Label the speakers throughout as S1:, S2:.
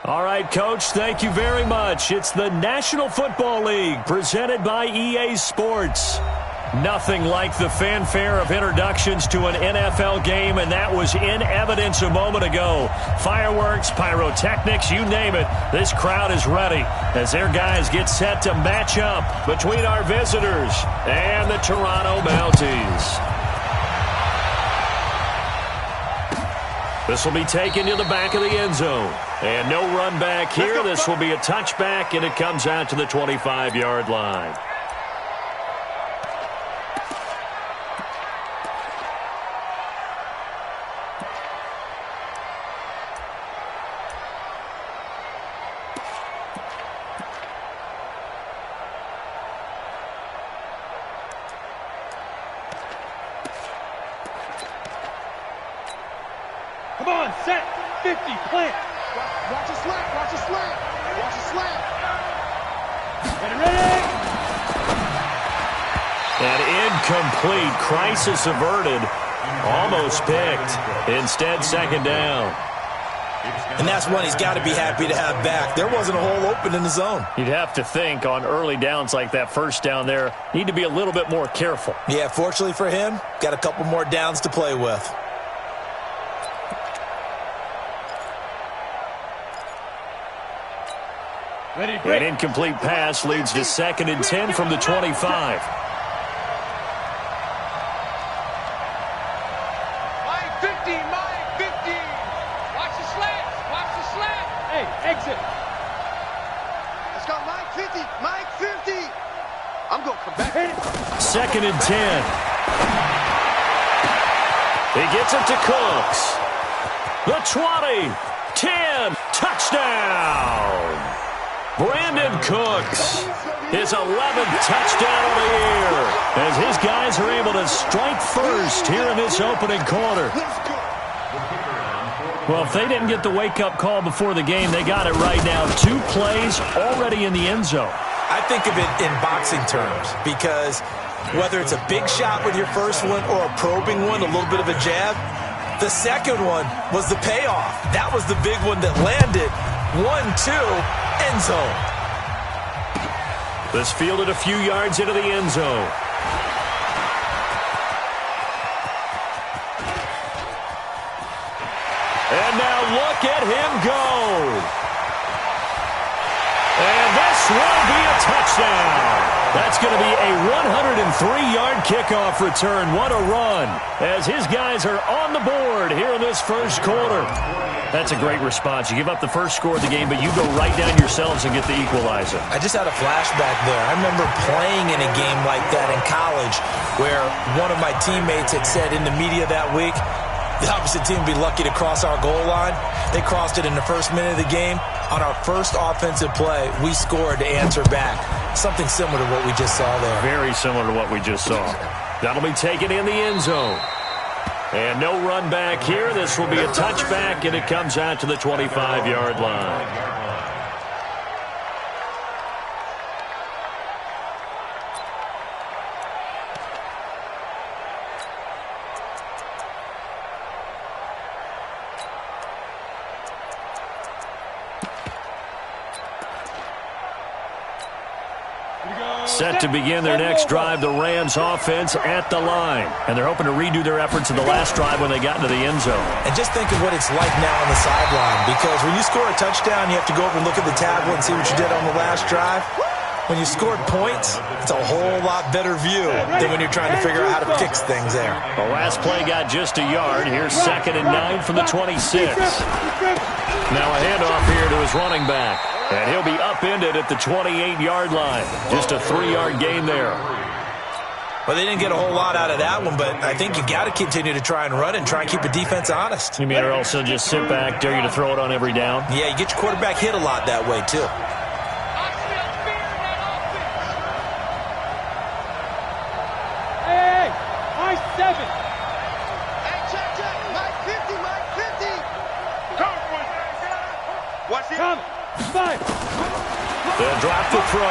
S1: All right, Coach, thank you very much. It's the National Football League presented by EA Sports. Nothing like the fanfare of introductions to an NFL game, and that was in evidence a moment ago. Fireworks, pyrotechnics, you name it. This crowd is ready as their guys get set to match up between our visitors and the Toronto Mounties. This will be taken to the back of the end zone. And no run back here. This will be a touchback, and it comes out to the 25-yard line.
S2: Come on, set, 50, plant. Watch a slant, watch a slant, watch a slant. Ready.
S1: An incomplete, crisis averted, almost picked. Instead, second down.
S3: And that's one he's got to be happy to have back. There wasn't a hole open in the zone.
S1: You'd have to think on early downs like that first down there, need to be a little bit more careful.
S3: Yeah, fortunately for him, got a couple more downs to play with.
S1: An incomplete pass leads to 2nd and 10 from the 25.
S2: Mike 50, Mike 50. Watch the slant, watch the slant. Hey, exit. Let's go, Mike 50, Mike 50. I'm going to come back.
S1: 2nd and 10. He gets it to Cooks. The 20, 10, touchdown. Brandon Cooks, his 11th touchdown of the year, as his guys are able to strike first here in this opening quarter. Well, if they didn't get the wake-up call before the game, they got it right now. 2 plays already in the end zone.
S3: I think of it in boxing terms because whether it's a big shot with your first one or a probing one, a little bit of a jab, the second one was the payoff. That was the big one that landed. 1-2. End zone.
S1: This fielded a few yards into the end zone. And now look at him go. And this will be a touchdown. That's going to be a 103-yard kickoff return. What a run as his guys are on the board here in this first quarter. That's a great response. You give up the first score of the game, but you go right down yourselves and get the equalizer.
S3: I just had a flashback there. I remember playing in a game like that in college where one of my teammates had said in the media that week, the opposite team would be lucky to cross our goal line. They crossed it in the first minute of the game. On our first offensive play, we scored to answer back. Something similar to what we just saw there.
S1: Very similar to what we just saw. That'll be taken in the end zone. And no run back here. This will be a touchback, and it comes out to the 25-yard line. Set to begin their next drive, the Rams offense at the line. And they're hoping to redo their efforts in the last drive when they got into the end zone.
S3: And just think of what it's like now on the sideline, because when you score a touchdown, you have to go over and look at the tablet and see what you did on the last drive. When you scored points, it's a whole lot better view than when you're trying to figure out how to fix things there.
S1: The last play got just a yard. Here's 2nd and 9 from the 26. Now a handoff here to his running back. And he'll be upended at the 28-yard line. Just a 3-yard gain there.
S3: Well, they didn't get a whole lot out of that one, but I think you got to continue to try and run and try and keep the defense honest.
S1: You mean or else they'll just sit back, dare you to throw it on every down?
S3: Yeah, you get your quarterback hit a lot that way, too.
S2: Hey, Mike 7.
S4: Hey, check. Mike 50, Mike 50. Watch it.
S2: Come. 5.
S1: They'll drop the throw.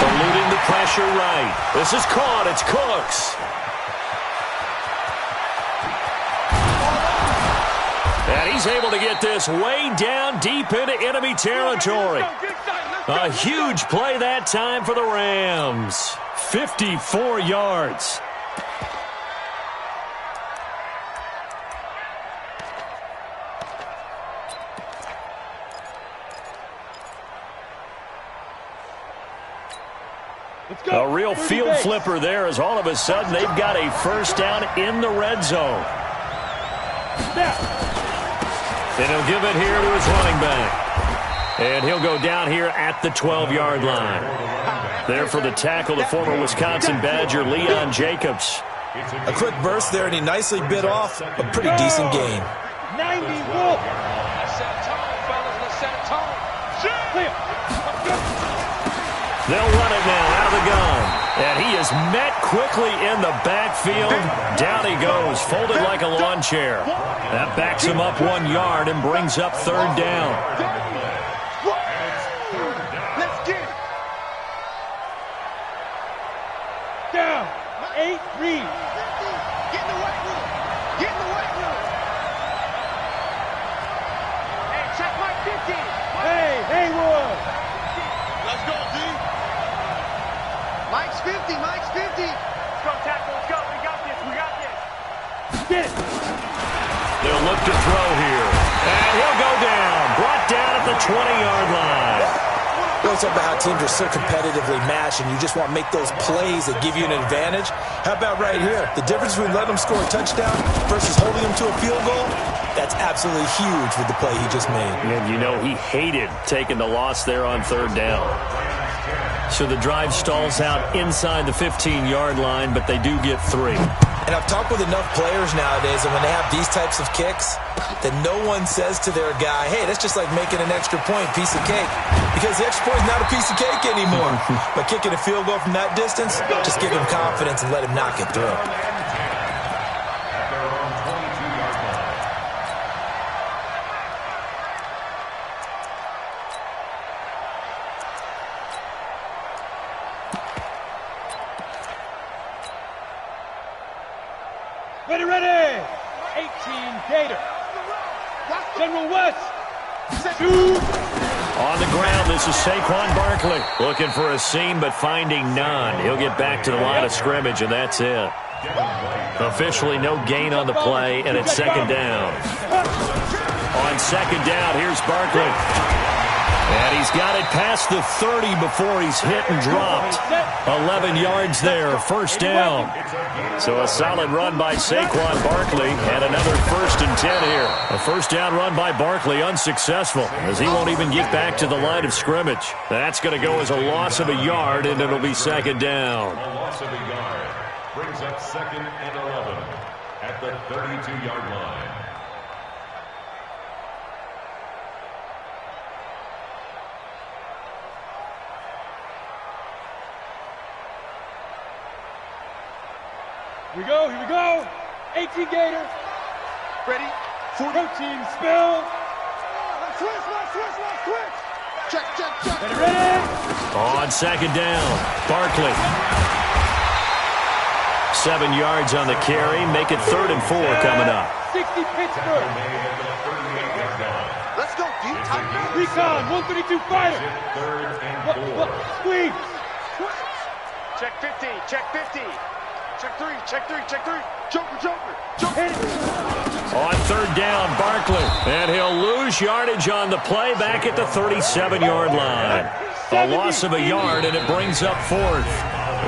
S1: Eluding the pressure right. This is caught. It's Cooks. And he's able to get this way down deep into enemy territory. A huge play that time for the Rams. 54 yards. A real field flipper there as all of a sudden they've got a first down in the red zone. And he'll give it here to his running back. And he'll go down here at the 12-yard line. There for the tackle, the former Wisconsin Badger, Leon Jacobs.
S3: A quick burst there, and he nicely bit off a pretty decent gain.
S2: 90 Wolf. Let's set a tone, fellas. Let's set a tone.
S1: They'll run it now out of the gun. And he is met quickly in the backfield. Down he goes, folded like a lawn chair. That backs him up 1 yard and brings up third down.
S2: Let's get it. Down. 8 read. Get in the white room. Get in the white room. Hey, check my 50. Hey, Haywood. Let's go, D. Mike's 50. Mike's 50. Let's go, tackle. Let's go. We got this. We got this. Get it.
S1: They'll look to throw here. And he'll go down. Brought down at the 20-yard line.
S3: We always talk about how teams are so competitively matched, and you just want to make those plays that give you an advantage. How about right here? The difference between letting them score a touchdown versus holding them to a field goal, that's absolutely huge with the play he just made.
S1: And you know he hated taking the loss there on third down. So the drive stalls out inside the 15-yard line, but they do get 3.
S3: And I've talked with enough players nowadays, and when they have these types of kicks, that no one says to their guy, hey, that's just like making an extra point, piece of cake. Because the extra point is not a piece of cake anymore. But kicking a field goal from that distance, just give him confidence and let him knock it through.
S2: Ready, ready. 18 Gator. General West. Shoot.
S1: On the ground, this is Saquon Barkley. Looking for a seam, but finding none. He'll get back to the line of scrimmage, and that's it. Officially no gain on the play, and it's second down. On second down, here's Barkley. And he's got it past the 30 before he's hit and dropped. 11 yards there, first down. So a solid run by Saquon Barkley and another 1st and 10 here. A first down run by Barkley unsuccessful as he won't even get back to the line of scrimmage. That's going to go as a loss of a yard, and it'll be second down.
S5: A loss of a yard brings up 2nd and 11 at the 32-yard line.
S2: Here we go, here we go. 18 Gator. Ready? Protein spill. Switch. Check. Ready?
S1: On second down, Barkley. 7 yards on the carry. Make it 3rd and 4 coming up.
S2: 60 Pittsburgh. Let's go, deep tight. Recon, 132 fighter. Squeeze. Check 50. Check three. Joker.
S1: On third down, Barkley. And he'll lose yardage on the play back at the 37-yard line. A loss of a yard, and it brings up 4th.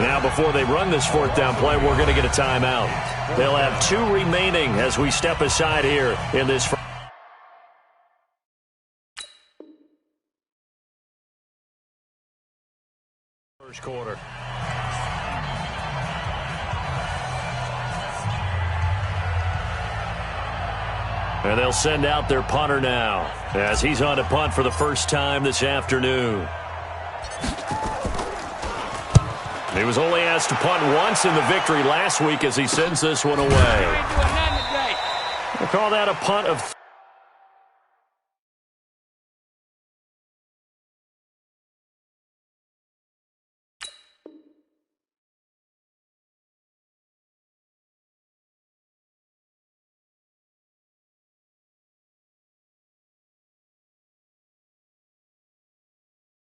S1: Now, before they run this 4th down play, we're going to get a timeout. They'll have 2 remaining as we step aside here in this first quarter. And they'll send out their punter now as he's on to punt for the first time this afternoon. He was only asked to punt once in the victory last week as he sends this one away. We'll call that a punt of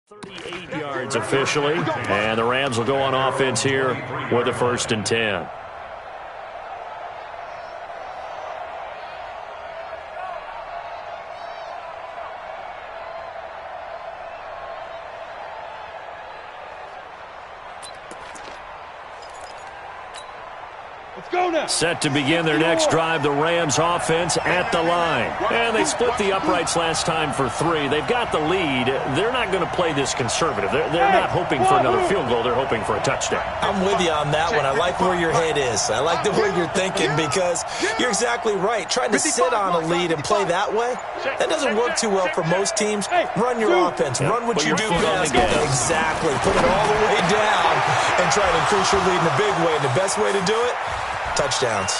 S1: 38 yards officially, and the Rams will go on offense here with a 1st and 10. Set to begin their next drive, the Rams offense at the line. And they split the uprights last time for 3. They've got the lead. They're not going to play this conservative. They're not hoping for another field goal. They're hoping for a touchdown.
S3: I'm with you on that one. I like where your head is. I like the way you're thinking because you're exactly right. Trying to sit on a lead and play that way, that doesn't work too well for most teams. Run your offense. Run what you do best. Exactly. Put it all the way down and try to increase your lead in a big way. And the best way to do it, touchdowns.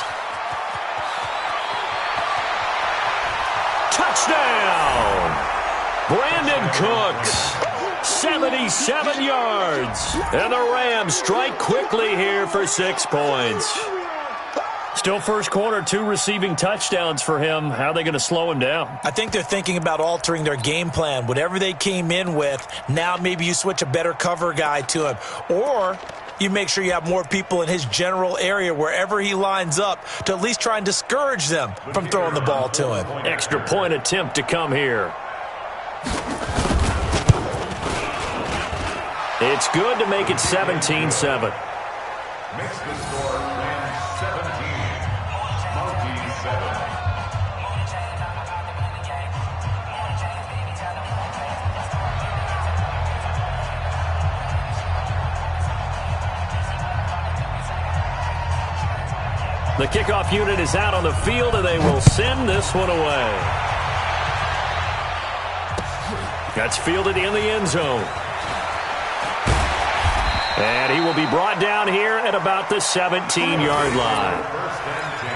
S1: Touchdown! Brandon Cooks, 77 yards. And the Rams strike quickly here for 6 points. Still first quarter, 2 receiving touchdowns for him. How are they going to slow him down?
S3: I think they're thinking about altering their game plan. Whatever they came in with, now maybe you switch a better cover guy to him. Or you make sure you have more people in his general area wherever he lines up to at least try and discourage them from throwing the ball to him.
S1: Extra point attempt to come here. It's good to make it 17-7.
S5: Makes the score Rams 17, Smoky 7.
S1: The kickoff unit is out on the field, and they will send this one away. That's fielded in the end zone. And he will be brought down here at about the 17-yard line.
S5: First and 10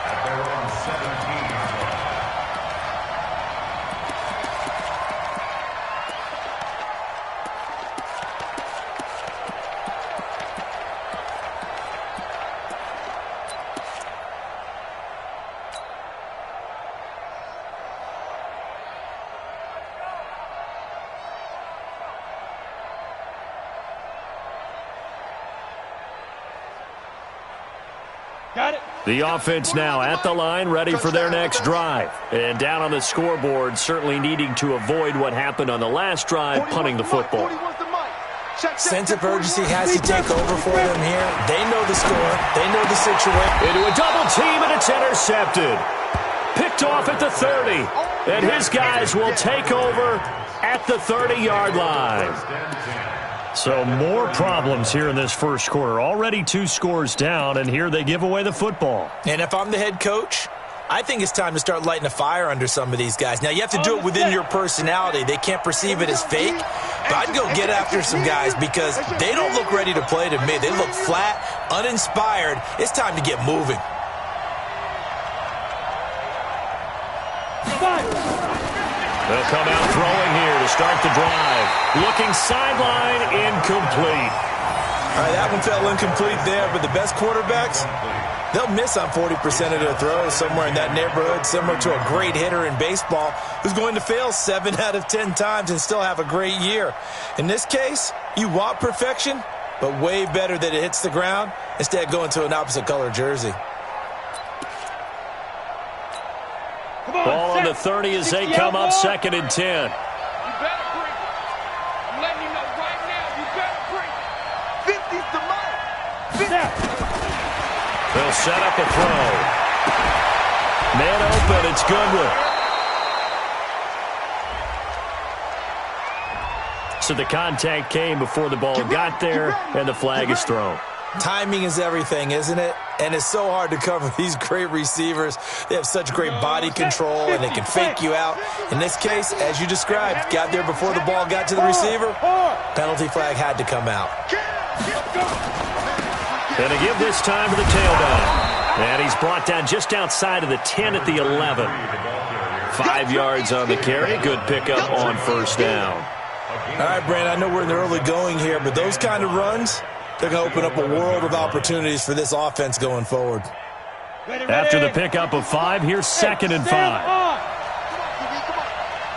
S5: at their own 17-yard line.
S1: The offense now at the line, ready for their next drive. And down on the scoreboard, certainly needing to avoid what happened on the last drive, punting the football.
S3: Sense of urgency has to take over for them here. They know the score. They know the situation.
S1: Into a double team, and it's intercepted. Picked off at the 30. And his guys will take over at the 30-yard line. So more problems here in this first quarter. Already 2 scores down, and here they give away the football.
S3: And if I'm the head coach, I think it's time to start lighting a fire under some of these guys. Now, you have to do it within your personality. They can't perceive it as fake. But I'd go get after some guys because they don't look ready to play to me. They look flat, uninspired. It's time to get moving.
S1: They'll come out throwing here to start the drive. Looking sideline, incomplete.
S3: All right, that one fell incomplete there, but the best quarterbacks, they'll miss on 40% of their throws, somewhere in that neighborhood, similar to a great hitter in baseball who's going to fail 7 out of 10 times and still have a great year. In this case, you want perfection, but way better that it hits the ground instead of going to an opposite color jersey.
S1: Ball on the 30 as they come up 2nd and 10.
S2: You better bring it. I'm letting you know right now, you better bring it. 50's the mark. 50.
S1: They'll set up a throw. Man open, it's Goodwin. So the contact came before the ball got there, and the flag is thrown.
S3: Timing is everything, isn't it? And it's so hard to cover these great receivers. They have such great body control, and they can fake you out. In this case, as you described, got there before the ball got to the receiver. Penalty flag had to come out.
S1: And to give this time to the tailback. And he's brought down just outside of the 10 at the 11. 5 yards on the carry. Good pickup on first down.
S3: All right, Brandon, I know we're in the early going here, but those kind of runs, they're going to open up a world of opportunities for this offense going forward.
S1: After the pickup of 5, here's 2nd and 5.
S2: Come on,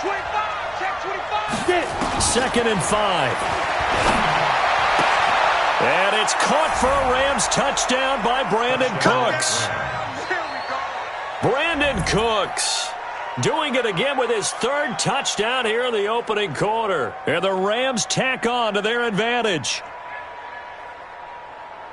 S2: 25, check 25.
S1: 2nd and 5. And it's caught for a Rams touchdown by Brandon Cooks. Brandon Cooks doing it again with his 3rd touchdown here in the opening quarter. And the Rams tack on to their advantage.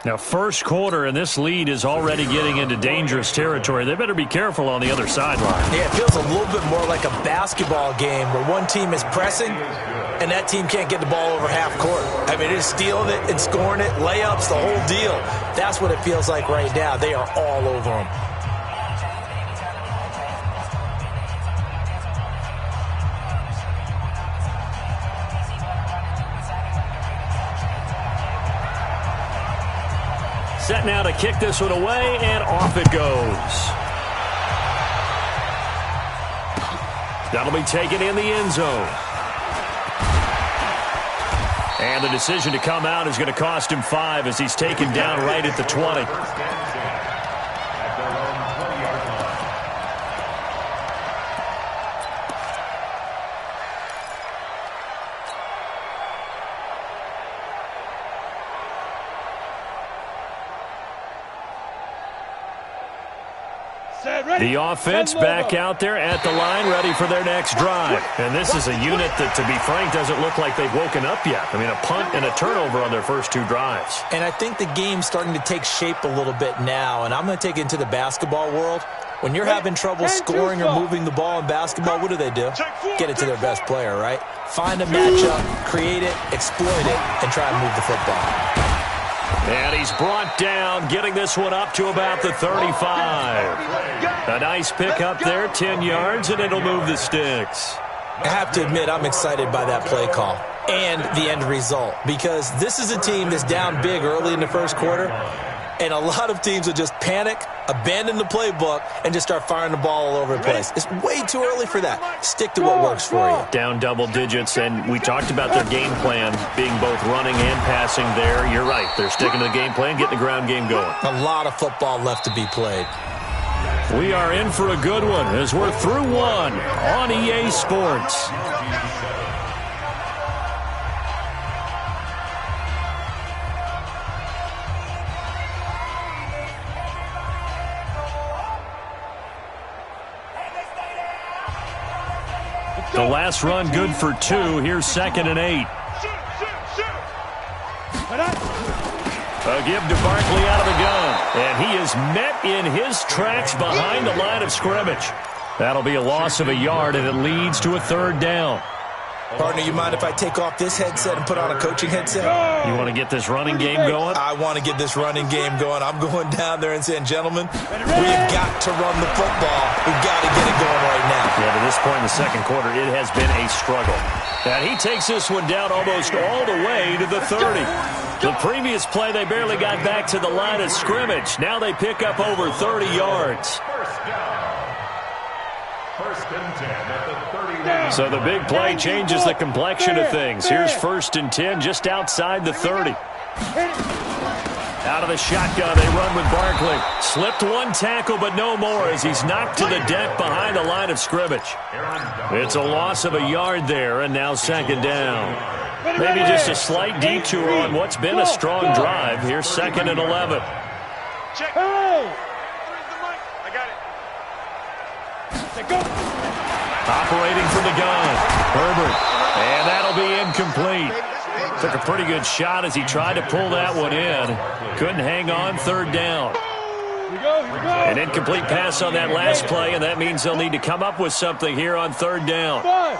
S1: Now, first quarter, and this lead is already getting into dangerous territory. They better be careful on the other sideline.
S3: Yeah, it feels a little bit more like a basketball game where one team is pressing and that team can't get the ball over half court. I mean, they're stealing it and scoring it, layups, the whole deal. That's what it feels like right now. They are all over them.
S1: Set now to kick this one away, and off it goes. That'll be taken in the end zone. And the decision to come out is going to cost him 5 as he's taken down right at the 20. The offense back out there at the line, ready for their next drive. And this is a unit that, to be frank, doesn't look like they've woken up yet. I mean, a punt and a turnover on their first 2 drives.
S3: And I think the game's starting to take shape a little bit now, and I'm going to take it into the basketball world. When you're having trouble scoring or moving the ball in basketball, what do? Get it to their best player, right? Find a matchup, create it, exploit it, and try to move the football.
S1: And he's brought down, getting this one up to about the 35. A nice pick up there, 10 yards, and it'll move the sticks.
S3: I have to admit, I'm excited by that play call and the end result, because this is a team that's down big early in the first quarter, and a lot of teams will just panic, abandon the playbook, and just start firing the ball all over the place. It's way too early for that. Stick to what works for you.
S1: Down double digits, and we talked about their game plan being both running and passing there. You're right. They're sticking to the game plan, getting the ground game going.
S3: A lot of football left to be played.
S1: We are in for a good one as we're through one on EA Sports. The last run good for 2. Here's 2nd and 8. A give to Barkley out of the gun. And he is met in his tracks behind the line of scrimmage. That'll be a loss of a yard, and it leads to a 3rd down.
S3: Partner, you mind if I take off this headset and put on a coaching headset?
S1: You want to get this running game going?
S3: I want to get this running game going. I'm going down there and saying, gentlemen, we've got to run the football. We've got to get it going right now.
S1: Yeah, to this point in the second quarter, it has been a struggle. And he takes this one down almost all the way to the 30. The previous play, they barely got back to the line of scrimmage. Now they pick up over 30 yards.
S5: First and 10 at the 30.
S1: So the big play changes the complexion of things. Here's 1st and 10 just outside the 30. Out of the shotgun, they run with Barkley. Slipped one tackle, but no more as he's knocked to the deck behind the line of scrimmage. It's a loss of a yard there, and now 2nd down. Maybe just a slight detour on what's been a strong drive. Here's 2nd and 11.
S2: Check. I got it.
S1: Operating from the gun, Herbert. And that'll be incomplete. Took a pretty good shot as he tried to pull that one in. Couldn't hang on, 3rd down. An incomplete pass on that last play, and that means they'll need to come up with something here on 3rd down.
S2: Five.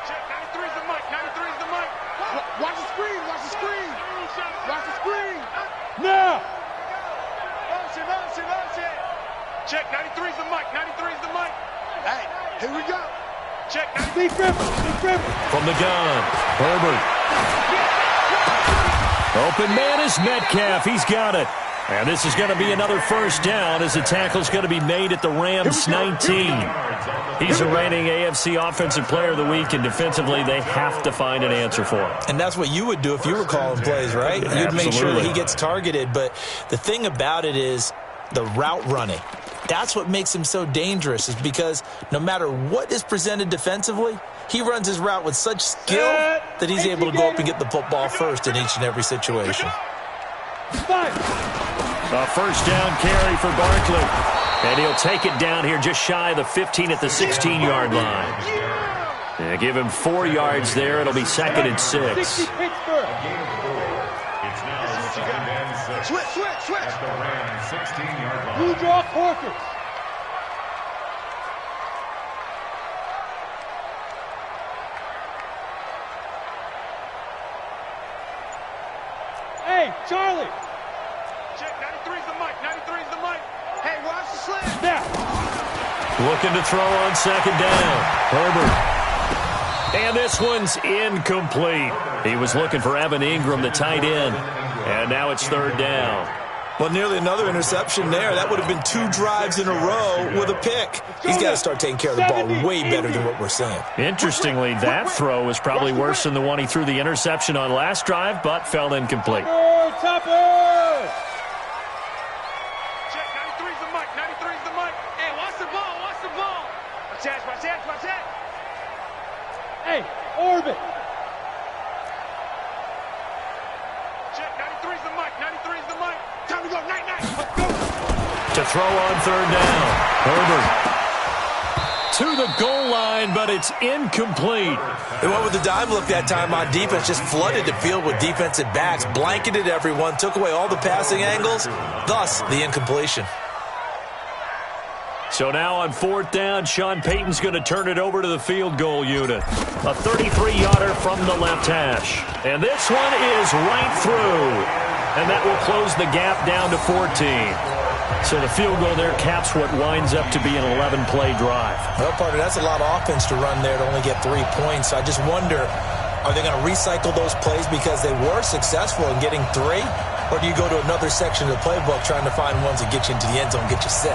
S2: Check, 93's the mic, 93's the mic. Watch the screen, watch the screen. Watch the screen. Now. Check, 93's the mic, 93's the mic. Hey, here we go. Check, 93's
S1: from the gun, Herbert. Open man is Metcalf. He's got it. And this is going to be another 1st down as the tackle's going to be made at the Rams 19. He's the reigning AFC Offensive Player of the Week, and defensively they have to find an answer for him.
S3: And that's what you would do if you were calling plays, right? You'd make sure that he gets targeted. But the thing about it is the route running. That's what makes him so dangerous, is because no matter what is presented defensively, he runs his route with such skill that he's able to go up and get the football first in each and every situation.
S1: A first down carry for Barkley. And he'll take it down here just shy of the 15 at the 16-yard line. And give him 4 yards there. It'll be 2nd and 6.
S5: It's now 2nd and 6.
S2: Switch.
S5: At the Rams 16-yard line.
S4: Blue draw quarters. Hey, Charlie.
S2: Check, 93's the mic. 93's the mic. Hey, watch the slant.
S4: Now.
S1: Looking to throw on 2nd down. Herbert. And this one's incomplete. He was looking for Evan Ingram, the tight end. And now it's 3rd down.
S3: Well, nearly another interception there. That would have been 2 drives in a row with a pick. He's got to start taking care of the ball way better than what we're seeing.
S1: Interestingly, that throw was probably worse than the one he threw the interception on last drive, but fell incomplete.
S4: Topper!
S2: Check, 93's the mic. 93's the mic. Hey, watch the ball. Watch the ball. Watch that.
S4: Hey, Orbit.
S2: Check, 93's the mic. 93's the mic. Time to go. Night. Let's go.
S1: To throw on 3rd down. Herbert. To the goal line, but it's incomplete.
S3: They went with the dime look that time on defense, just flooded the field with defensive backs, blanketed everyone, took away all the passing angles, thus the incompletion.
S1: So now on 4th down, Sean Payton's going to turn it over to the field goal unit. A 33-yarder from the left hash. And this one is right through. And that will close the gap down to 14. So the field goal there caps what winds up to be an 11-play drive.
S3: Well, partner, that's a lot of offense to run there to only get 3 points. So I just wonder, are they going to recycle those plays because they were successful in getting 3? Or do you go to another section of the playbook trying to find ones that get you into the end zone and get you 6?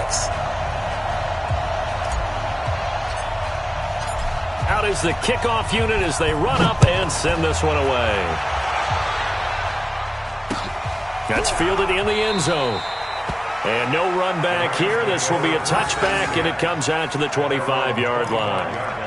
S1: Out is the kickoff unit as they run up and send this one away. That's fielded in the end zone. And no run back here. This will be a touchback, and it comes out to the 25-yard line.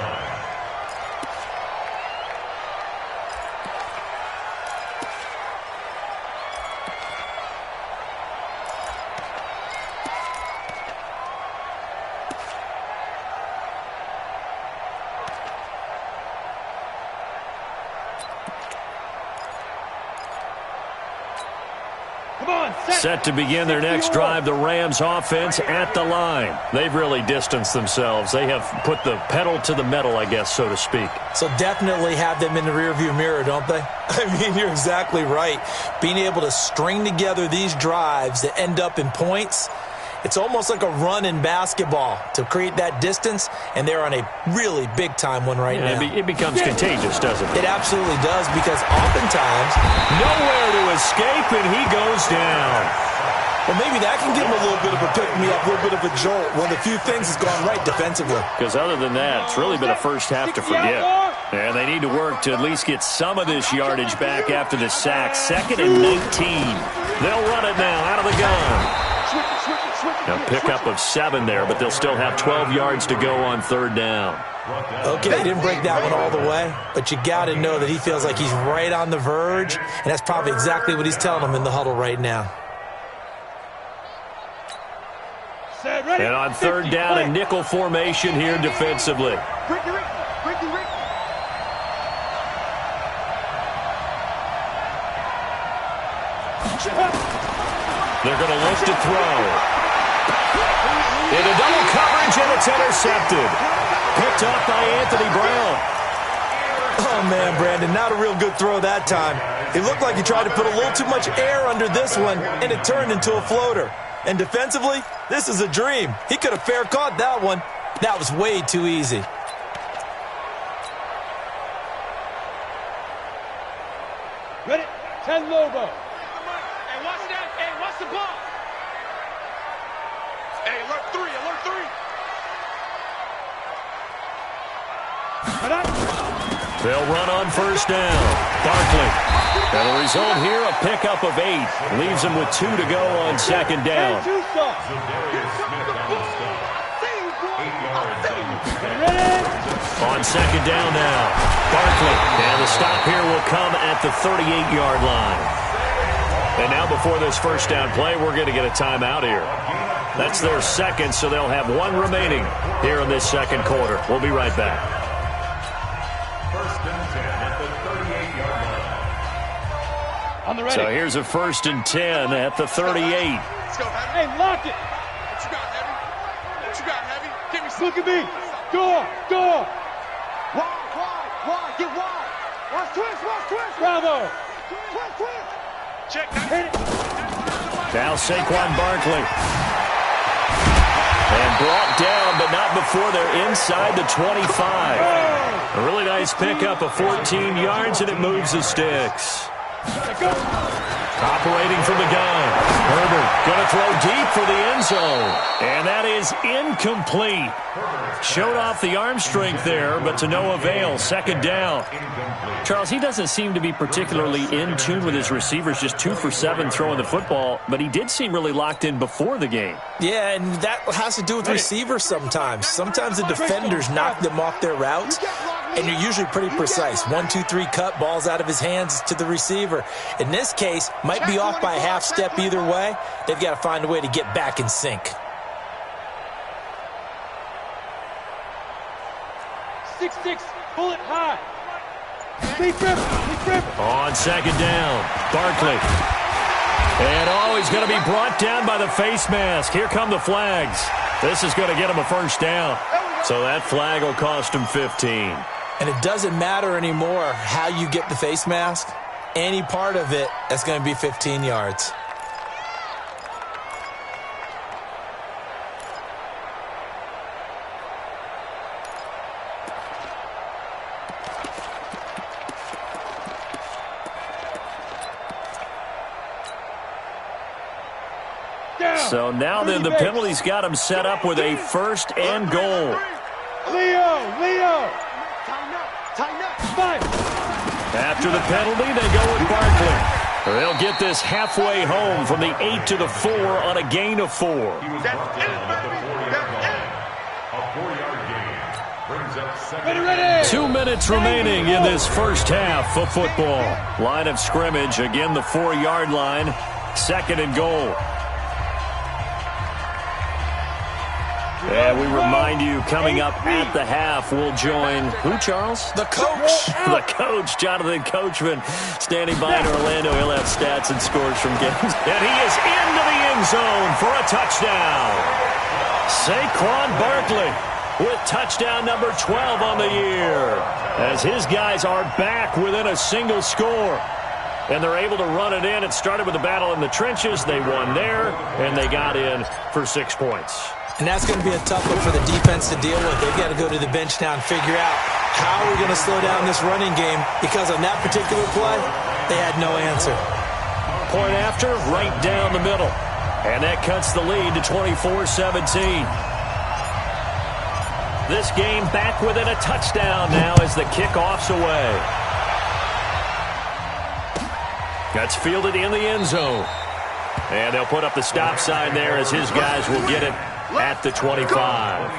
S1: Set to begin their next drive, the Rams offense at the line. They've really distanced themselves. They have put the pedal to the metal, I guess, so to speak.
S3: So definitely have them in the rearview mirror, don't they? I mean, you're exactly right. Being able to string together these drives that end up in points, it's almost like a run in basketball to create that distance, and they're on a really big-time one right now.
S1: It becomes contagious, doesn't it?
S3: It absolutely does, because oftentimes
S1: nowhere to escape, and he goes down.
S3: Well, maybe that can give him a little bit of a pick-me-up, a little bit of a jolt. One of the few things has gone right defensively.
S1: Because other than that, it's really been a first half to forget. And they need to work to at least get some of this yardage back after the sack. 2nd and 19. They'll run it now out of the gun. A pickup of 7 there, but they'll still have 12 yards to go on 3rd down.
S3: Okay, he didn't break that one all the way, but you got to know that he feels like he's right on the verge, and that's probably exactly what he's telling them in the huddle right now.
S1: And on 3rd down, a nickel formation here defensively. They're going to look to throw. Into double coverage, and it's intercepted. Picked up by Anthony Brown.
S3: Oh, man, Brandon, not a real good throw that time. It looked like he tried to put a little too much air under this one, and it turned into a floater. And defensively, this is a dream. He could have fair caught that one. That was way too easy.
S4: Ready? 10 Lobo.
S2: Hey, watch that. Hey, watch the ball. Hey, alert 3.
S1: They'll run on 1st down. Barkley. And the result here, a pickup of 8. Leaves them with 2 to go on 2nd down.
S5: Zadarius Smith on the yards on the play.
S1: On second down now, Barkley. And the stop here will come at the 38-yard line. And now before this first down play, we're going to get a timeout here. That's their second, so they'll have one remaining here in this second quarter. We'll be right back.
S5: First and 10 at the 38-yard line.
S2: On the ready.
S1: So here's a first and 10 at the 38.
S2: Let's go, Heavy. Hey, lock it. What you got, Heavy? What you got, Heavy? Give me some. Look at me. Door. Wide. Get wide. Watch twist. Bravo. Twist. Check. Hit it.
S1: Now Saquon Barkley. And brought down, but not before they're inside the 25. A really nice pickup of 14 yards, and it moves the sticks. Operating from the gun. Herbert going to throw deep for the end zone. And that is incomplete. Showed off the arm strength there, but to no avail. Second down. Charles, he doesn't seem to be particularly in tune with his receivers, just 2 for 7 throwing the football, but he did seem really locked in before the game.
S3: Yeah, and that has to do with receivers sometimes. Sometimes the defenders knock them off their routes, and you're usually pretty precise. 1, 2, 3 cut, balls out of his hands to the receiver. In this case, might be off by a half step either way. They've got to find a way to get back in sync.
S2: 6-6, pull it high. Deep rip.
S1: On second down, Barkley. And he's going to be brought down by the face mask. Here come the flags. This is going to get him a first down. So that flag will cost him 15.
S3: And it doesn't matter anymore how you get the face mask. Any part of it, that's going to be 15 yards.
S1: So now then the penalty's got him set up with a first and goal.
S2: Leo. Tighten up. Fight.
S1: After the penalty, they go with Barkley. They'll get this halfway home from the 8 to the 4 on a gain of 4.
S5: He was brought down at the 4-yard line. A 4-yard gain brings up second.
S2: Ready.
S1: 2 minutes remaining in this first half of football. Line of scrimmage, again the 4-yard line. Second and goal. And we remind you, coming up at the half, we'll join who, Charles?
S3: The coach.
S1: The coach, Jonathan Coachman, standing by in Orlando. He'll have stats and scores from games. And he is into the end zone for a touchdown. Saquon Barkley with touchdown number 12 on the year, as his guys are back within a single score. And they're able to run it in. It started with a battle in the trenches. They won there, and they got in for 6 points.
S3: And that's going to be a tough one for the defense to deal with. They've got to go to the bench now and figure out how we're going to slow down this running game, because on that particular play, they had no answer.
S1: Point after, right down the middle. And that cuts the lead to 24-17. This game back within a touchdown now as the kickoff's away. That's fielded in the end zone. And they'll put up the stop sign there as his guys will get it at the 25.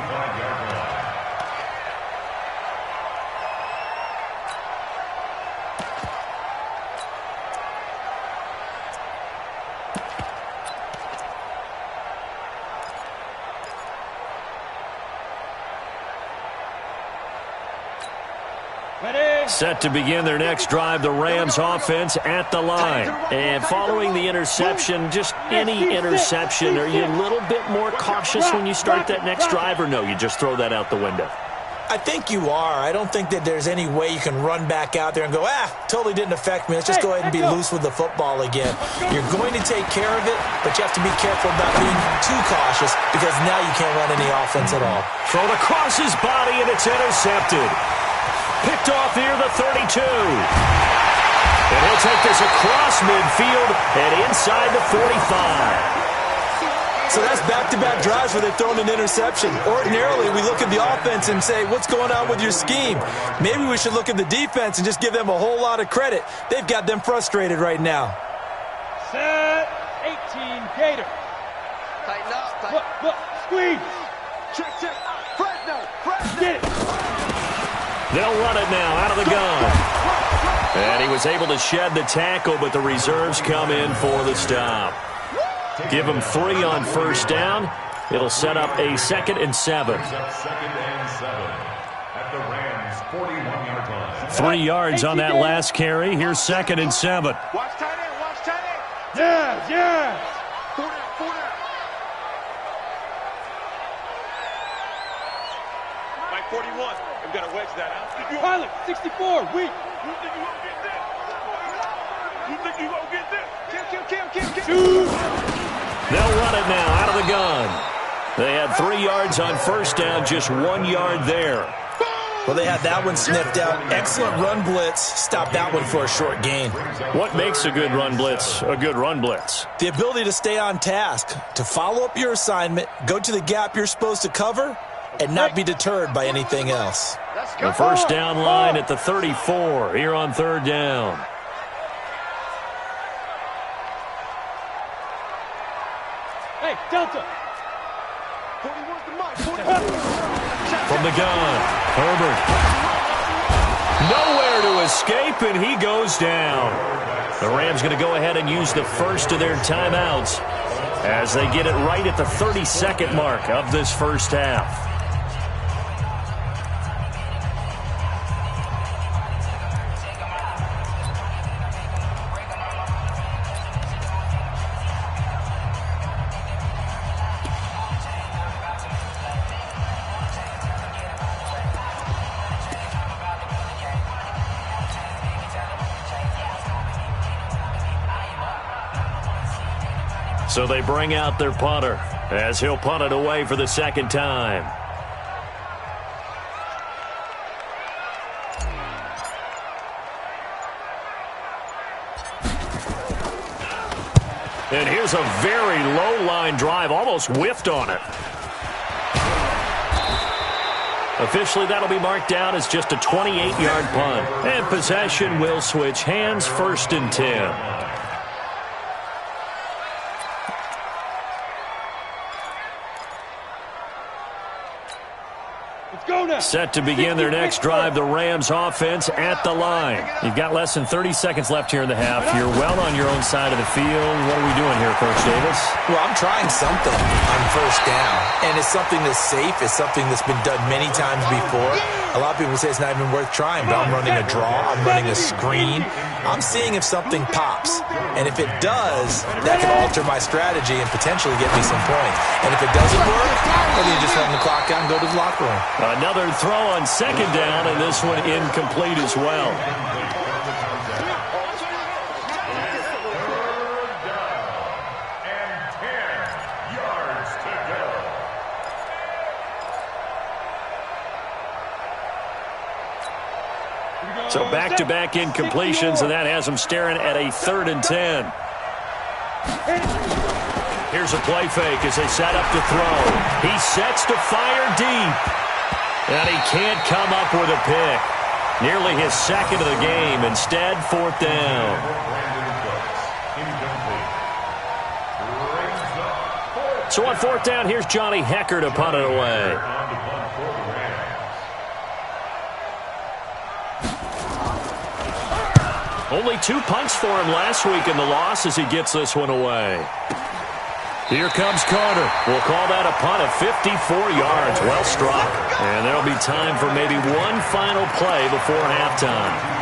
S1: Set to begin their next drive, the Rams offense at the line. And following the interception, just any interception, are you a little bit more cautious when you start that next drive, or no, you just throw that out the window?
S3: I think you are. I don't think that there's any way you can run back out there and go, totally didn't affect me. Let's just go ahead and be loose with the football again. You're going to take care of it, but you have to be careful about being too cautious, because now you can't run any offense at all.
S1: Thrown across his body, and it's intercepted. Picked off near the 32. And he'll take this across midfield and inside the 45.
S3: So that's back-to-back drives where they've thrown an interception. Ordinarily, we look at the offense and say, what's going on with your scheme? Maybe we should look at the defense and just give them a whole lot of credit. They've got them frustrated right now.
S2: Set 18, Gator.
S4: Tighten up.
S2: Look, squeeze.
S4: Check.
S1: They'll run it now out of the gun. And he was able to shed the tackle, but the reserves come in for the stop. Give him 3 on first down. It'll set up a 2nd and 7.
S5: Second and 7 at the Rams' 41-yard line.
S1: 3 yards on that last carry. Here's 2nd and 7.
S2: Watch tight end. Watch tight end.
S4: Yeah.
S2: 4 down. 4 down. Mike 41. We've got to wedge that out.
S4: Pilot, 64, weak.
S2: You think you gonna get this? You think you gonna get this? Kill.
S1: They'll run it now out of the gun. They had 3 yards on first down, just 1 yard there.
S3: Well, they had that one sniffed out. Excellent run blitz. Stop that one for a short gain.
S1: What makes a good run blitz a good run blitz?
S3: The ability to stay on task, to follow up your assignment, go to the gap you're supposed to cover, and not be deterred by anything else.
S1: The first down line at the 34 here on 3rd down.
S4: Hey, Delta.
S1: From the gun, Herbert. Nowhere to escape, and he goes down. The Rams going to go ahead and use the first of their timeouts as they get it right at the 32nd mark of this first half. So they bring out their punter as he'll punt it away for the 2nd time. And here's a very low line drive, almost whiffed on it. Officially, that'll be marked down as just a 28-yard punt. And possession will switch hands, 1st and 10. Set to begin their next drive, the Rams offense at the line. You've got less than 30 seconds left here in the half. You're well on your own side of the field. What are we doing here, Coach Davis?
S3: Well, I'm trying something on first down, and it's something that's safe. It's something that's been done many times before. A lot of people say it's not even worth trying, but I'm running a draw. I'm running a screen. I'm seeing if something pops, and if it does, that can alter my strategy and potentially get me some points. And if it doesn't work, then you just run the clock out and go to the locker room.
S1: Another throw on 2nd down, and this one incomplete as well. So back-to-back incompletions, and that has them staring at a 3rd and 10. Here's a play fake as they set up to throw. He sets to fire deep. And he can't come up with a pick. Nearly his 2nd of the game. Instead, 4th down. So on 4th down, here's Johnny Hecker to punt it away. Only 2 punts for him last week in the loss as he gets this one away. Here comes Carter. We'll call that a punt of 54 yards. Well struck. And there'll be time for maybe one final play before halftime.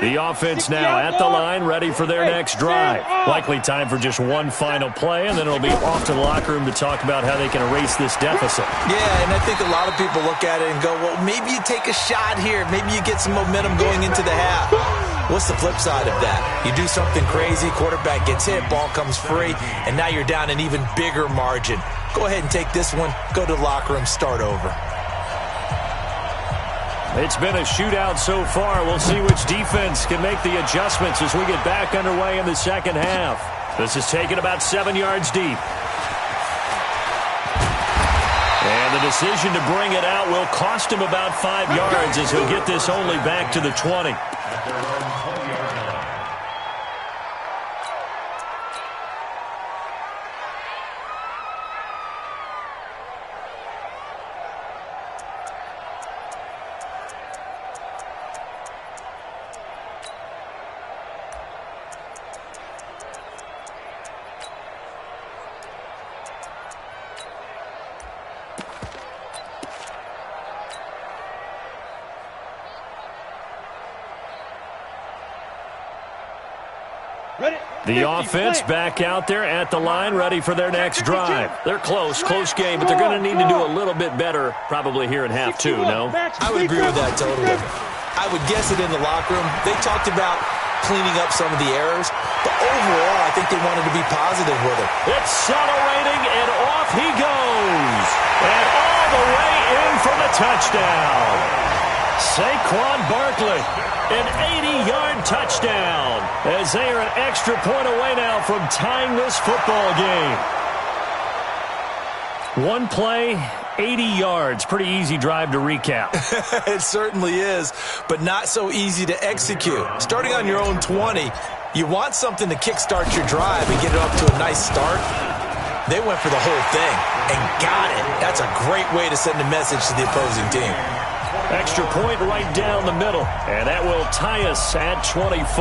S1: The offense now at the line, ready for their next drive. Likely time for just one final play, and then it'll be off to the locker room to talk about how they can erase this deficit.
S3: Yeah, and I think a lot of people look at it and go, well, maybe you take a shot here. Maybe you get some momentum going into the half. What's the flip side of that? You do something crazy, quarterback gets hit, ball comes free, and now you're down an even bigger margin. Go ahead and take this one, go to the locker room, start over.
S1: It's been a shootout so far. We'll see which defense can make the adjustments as we get back underway in the 2nd half. This is taken about 7 yards deep. And the decision to bring it out will cost him about 5 yards as he'll get this only back to the 20. The offense back out there at the line, ready for their next drive. They're close game, but they're going to need to do a little bit better probably here in half two, no?
S3: I would agree with that totally. I would guess it in the locker room. They talked about cleaning up some of the errors, but overall, I think they wanted to be positive with it.
S1: Accelerating, and off he goes. And all the way in for the touchdown. Saquon Barkley, an 80-yard touchdown, as they are an extra point away now from tying this football game. One play, 80 yards. Pretty easy drive to recap.
S3: It certainly is, but not so easy to execute. Starting on your own 20, you want something to kickstart your drive and get it up to a nice start. They went for the whole thing and got it. That's a great way to send a message to the opposing team.
S1: Extra point right down the middle, and that will tie us at 24.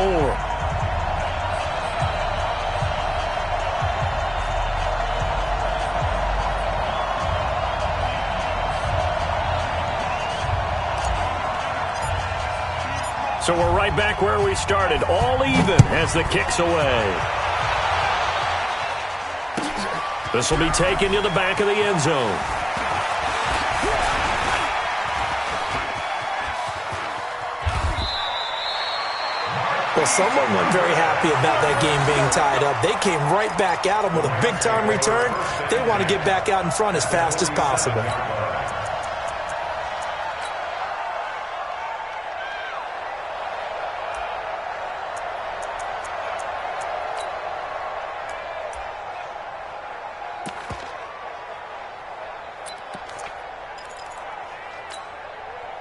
S1: So we're right back where we started, all even as the kick's away. This will be taken to the back of the end zone.
S3: Well, someone wasn't very happy about that game being tied up. They came right back at them with a big-time return. They want to get back out in front as fast as possible.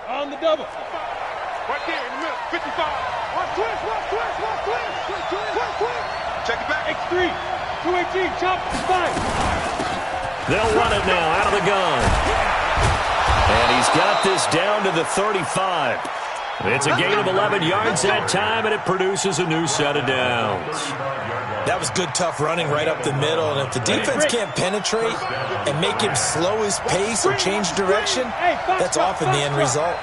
S2: On the double. Right there in the middle. 55. One twist. Check it back. X3. 218. Chop. 5.
S1: They'll run it now out of the gun. And he's got this down to the 35. It's a gain of 11 yards that time, and it produces a new set of downs.
S3: That was good, tough running right up the middle. And if the defense can't penetrate and make him slow his pace or change direction, that's often the end result.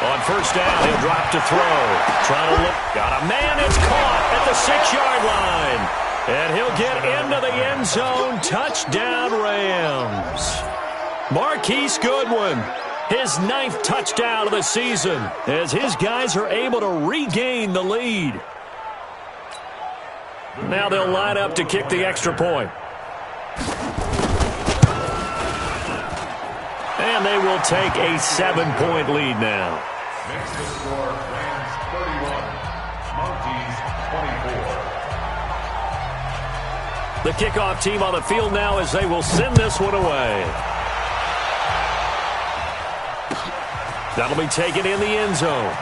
S1: On first down, he'll drop to throw. Trying to look. Got a man. It's caught at the 6-yard line. And he'll get into the end zone. Touchdown, Rams. Marquise Goodwin, his 9th touchdown of the season, as his guys are able to regain the lead. Now they'll line up to kick the extra point. And they will take a 7-point lead now.
S5: Makes the score Rams 31, Monkeys 24.
S1: The kickoff team on the field now as they will send this one away. That'll be taken in the end zone.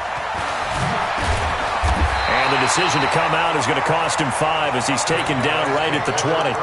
S1: And the decision to come out is going to cost him 5 as he's taken down right at the 20.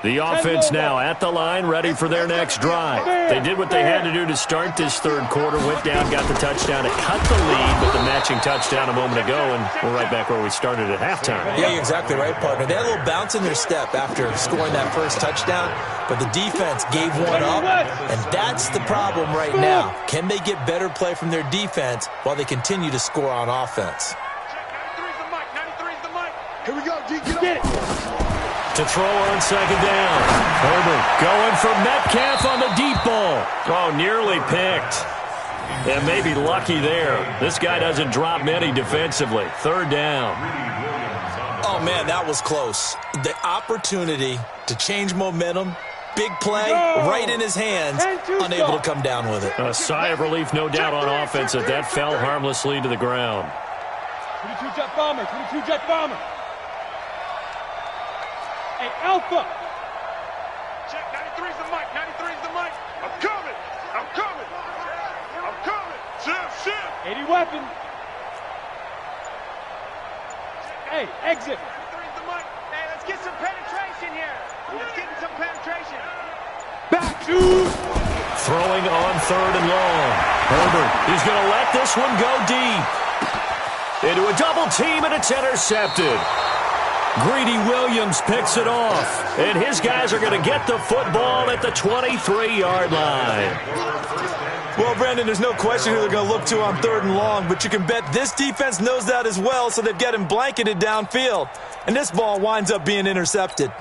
S1: The offense now at the line, ready for their next drive. They did what they had to do to start this third quarter, went down, got the touchdown to cut the lead with the matching touchdown a moment ago, and we're right back where we started at halftime.
S3: Yeah, you're exactly right, partner. They had a little bounce in their step after scoring that first touchdown, but the defense gave one up, and that's the problem right now. Can they get better play from their defense while they continue to score on offense?
S2: 93's the mic. 93's the mic.
S4: Here we go, G. Get it.
S1: To throw on second down. Herbert going for Metcalf on the deep ball. Oh, nearly picked. And maybe lucky there. This guy doesn't drop many defensively. Third down.
S3: Oh, man, that was close. The opportunity to change momentum, big play, right in his hands, unable to come down with it.
S1: A sigh of relief, no doubt, on offense that that fell harmlessly to the ground.
S2: 22 jet bomber. 22 jet bomber. Hey, Alpha. Check, 93's the mic. 93's the mic. I'm coming. I'm coming. I'm coming. Shift. 80 weapon. Hey, exit. 93's the mic. Hey, let's get some penetration here. Let's get some penetration. Back. 2.
S1: throwing on 3rd and long. Herbert is going to let this one go deep. Into a double team, and it's intercepted. Greedy Williams picks it off, and his guys are going to get the football at the 23-yard line.
S3: Well, Brandon, there's no question who they're going to look to on 3rd and long, but you can bet this defense knows that as well, so they've got him blanketed downfield. And this ball winds up being intercepted.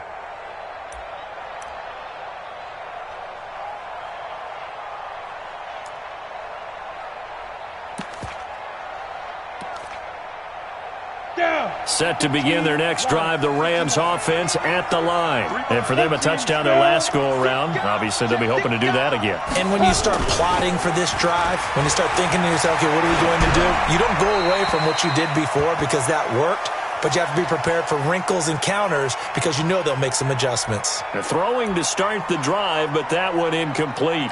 S1: Set to begin their next drive, the Rams offense at the line. And for them, a touchdown their last go-around. Obviously, they'll be hoping to do that again.
S3: And when you start plotting for this drive, when you start thinking to yourself, okay, what are we going to do? You don't go away from what you did before because that worked, but you have to be prepared for wrinkles and counters because you know they'll make some adjustments.
S1: They're throwing to start the drive, but that one incomplete.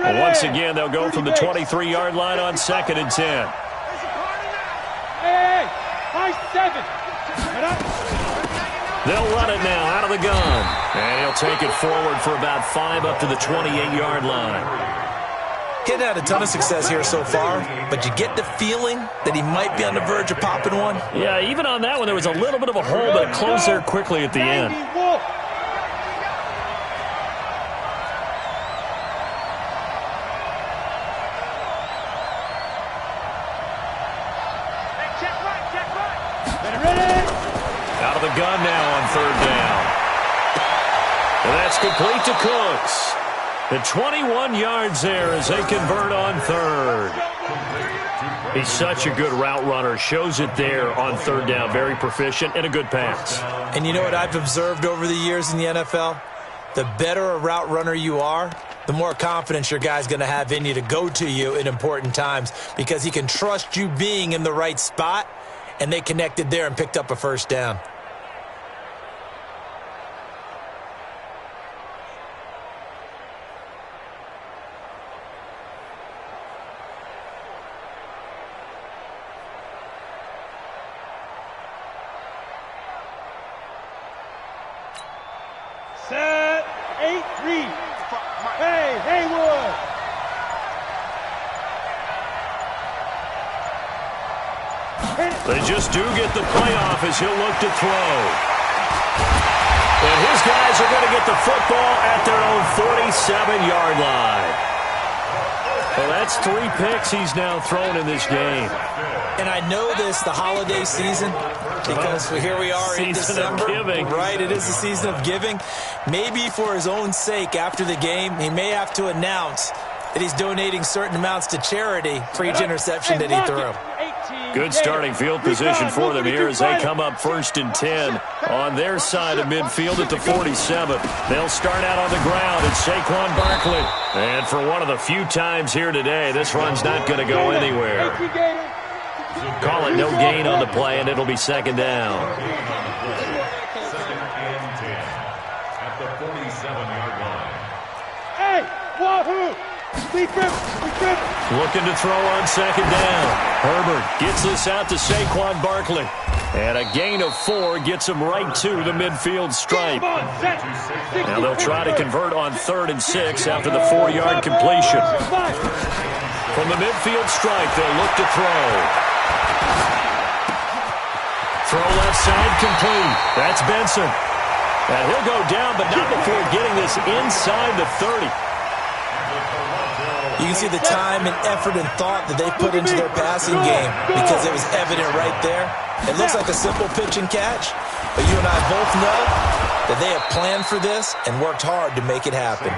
S1: Once again, they'll go from the 23-yard line on 2nd and 10.
S2: Hey, high 7.
S1: They'll run it now out of the gun. And he'll take it forward for about 5 up to the 28-yard line.
S3: He hadn't had a ton of success here so far, but you get the feeling that he might be on the verge of popping one.
S1: Yeah, even on that one, there was a little bit of a hole, but it closed there quickly at the end. Out of the gun now on 3rd down. And that's complete to Cooks. The 21 yards there as they convert on 3rd. He's such a good route runner. Shows it there on 3rd down. Very proficient and a good pass.
S3: And you know what I've observed over the years in the NFL? The better a route runner you are, the more confidence your guy's going to have in you to go to you in important times because he can trust you being in the right spot, and they connected there and picked up a 1st down.
S2: Set 8-3. Hey, Haywood.
S1: They just do get the playoff as he'll look to throw. And his guys are going to get the football at their own 47-yard line. Well, that's 3 picks he's now thrown in this game.
S3: And I know this, the holiday season, because here we are in December.
S1: Season of giving.
S3: Right, it is the season of giving. Maybe for his own sake after the game, he may have to announce that he's donating certain amounts to charity for each interception that he threw.
S1: Good starting field position for them here as they come up 1st and 10 on their side of midfield at the 47. They'll start out on the ground. It's Saquon Barkley. And for one of the few times here today, this run's not going to go anywhere. Call it no gain on the play, and it'll be 2nd down.
S5: 2nd and 10 at the 47-yard line.
S2: Hey, wahoo!
S1: Looking to throw on 2nd down. Herbert gets this out to Saquon Barkley. And a gain of 4 gets him right to the midfield stripe. Now they'll try to convert on 3rd and 6 after the 4-yard completion. From the midfield stripe, they'll look to throw. Throw left side complete. That's Benson. And he'll go down, but not before getting this inside the 30.
S3: You can see the time and effort and thought that they put into their passing game because it was evident right there. It looks like a simple pitch and catch, but you and I both know that they have planned for this and worked hard to make it happen.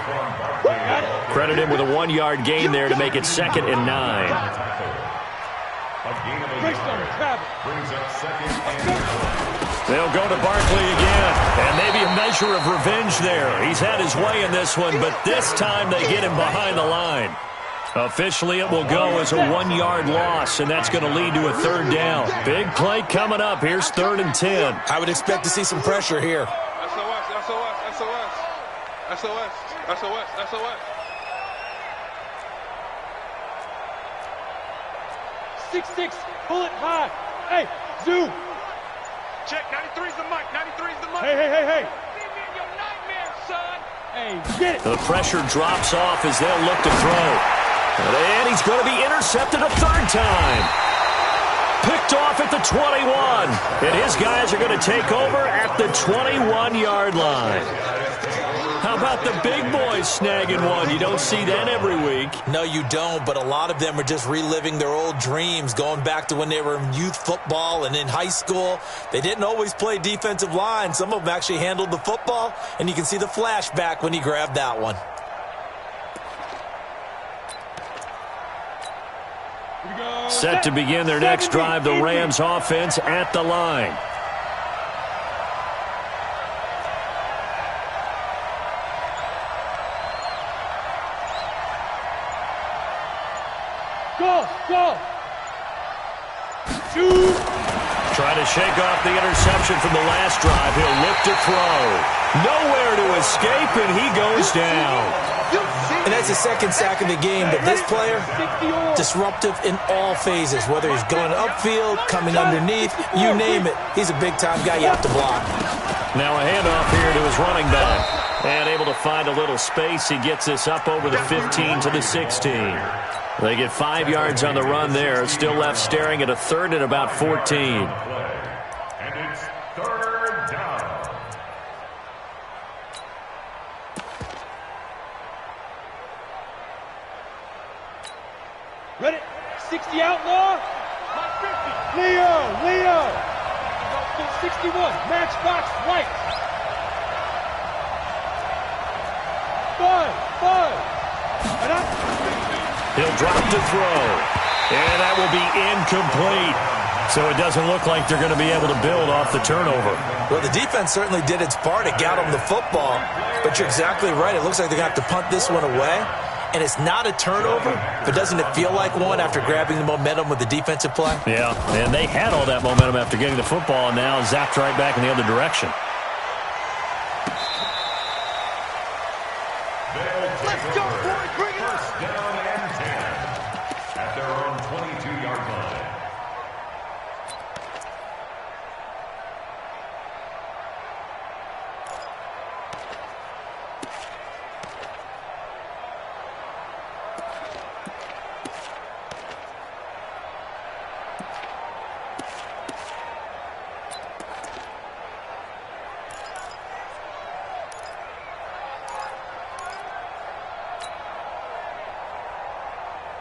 S1: Credit him with a 1-yard gain there to make it 2nd and 9. They'll go to Barkley again, and maybe a measure of revenge there. He's had his way in this one, but this time they get him behind the line. Officially, it will go as a 1-yard loss, and that's going to lead to a 3rd down. Big play coming up. Here's 3rd and 10.
S3: I would expect to see some pressure here.
S2: SOS. 6'6", pull it high. Hey, zoom. Check, 93's the mic, 93's the mic. Hey. See me in your nightmare, son. Hey, get it.
S1: The pressure drops off as they'll look to throw. And he's going to be intercepted a third time. Picked off at the 21. And his guys are going to take over at the 21-yard line. How about the big boys snagging one? You don't see that every week.
S3: No, you don't, but a lot of them are just reliving their old dreams, going back to when they were in youth football and in high school. They didn't always play defensive line. Some of them actually handled the football, and you can see the flashback when he grabbed that one.
S1: Set to begin their next drive, the Rams offense at the line.
S2: Go! Shoot!
S1: Trying to shake off the interception from the last drive. He'll look to throw. Nowhere to escape, and he goes down.
S3: And that's the second sack of the game, but this player, disruptive in all phases, whether he's going upfield, coming underneath, you name it. He's a big-time guy you have to block.
S1: Now a handoff here to his running back. And able to find a little space. He gets this up over the 15 to the 16. They get 5 yards on the run there. Still left staring at a third and about 14.
S5: And it's third down.
S2: Ready? 60 outlaw. Leo. 61. Matchbox right. 5. And up.
S1: He'll drop to throw. And that will be incomplete. So it doesn't look like they're going to be able to build off the turnover.
S3: Well, the defense certainly did its part. It got them the football. But you're exactly right. It looks like they're going to have to punt this one away. And it's not a turnover, but doesn't it feel like one after grabbing the momentum with the defensive play?
S1: Yeah, and they had all that momentum after getting the football and now zapped right back in the other direction.
S5: Let's go, boys. Bring it up. First down and 10 at their own 22-yard line.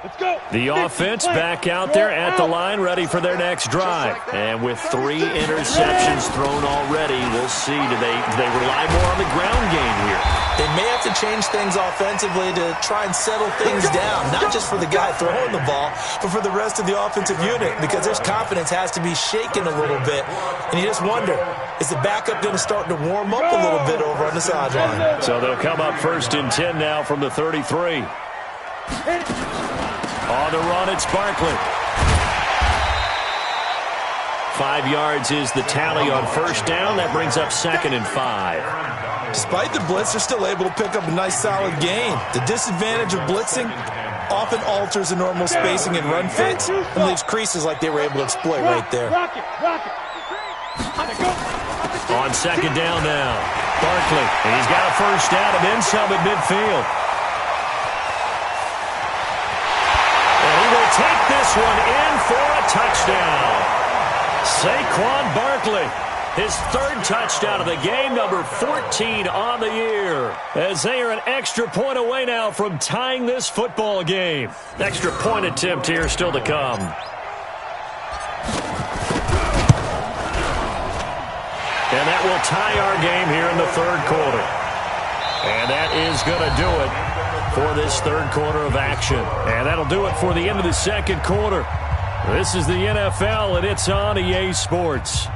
S2: Let's go.
S1: The offense back out there at the line, ready for their next drive. And with 3 interceptions thrown already, we'll see. Do they rely more on the ground game here?
S3: They may have to change things offensively to try and settle things down, not just for the guy throwing the ball, but for the rest of the offensive unit, because their confidence has to be shaken a little bit. And you just wonder, is the backup going to start to warm up a little bit over on the sideline?
S1: So they'll come up 1st and 10 now from the 33. On the run, it's Barkley. 5 yards is the tally on 1st down. That brings up 2nd and 5.
S3: Despite the blitz, they're still able to pick up a nice, solid gain. The disadvantage of blitzing often alters the normal spacing and run fits and leaves creases like they were able to exploit right there.
S1: On 2nd down now, Barkley. And he's got a 1st down and then some at midfield. Take this one in for a touchdown. Saquon Barkley, his 3rd touchdown of the game, number 14 on the year. As they are an extra point away now from tying this football game. Extra point attempt here still to come. And that will tie our game here in the 3rd quarter. And that is going to do it for this 3rd quarter of action. And that'll do it for the end of the 2nd quarter. This is the NFL, and it's on EA Sports.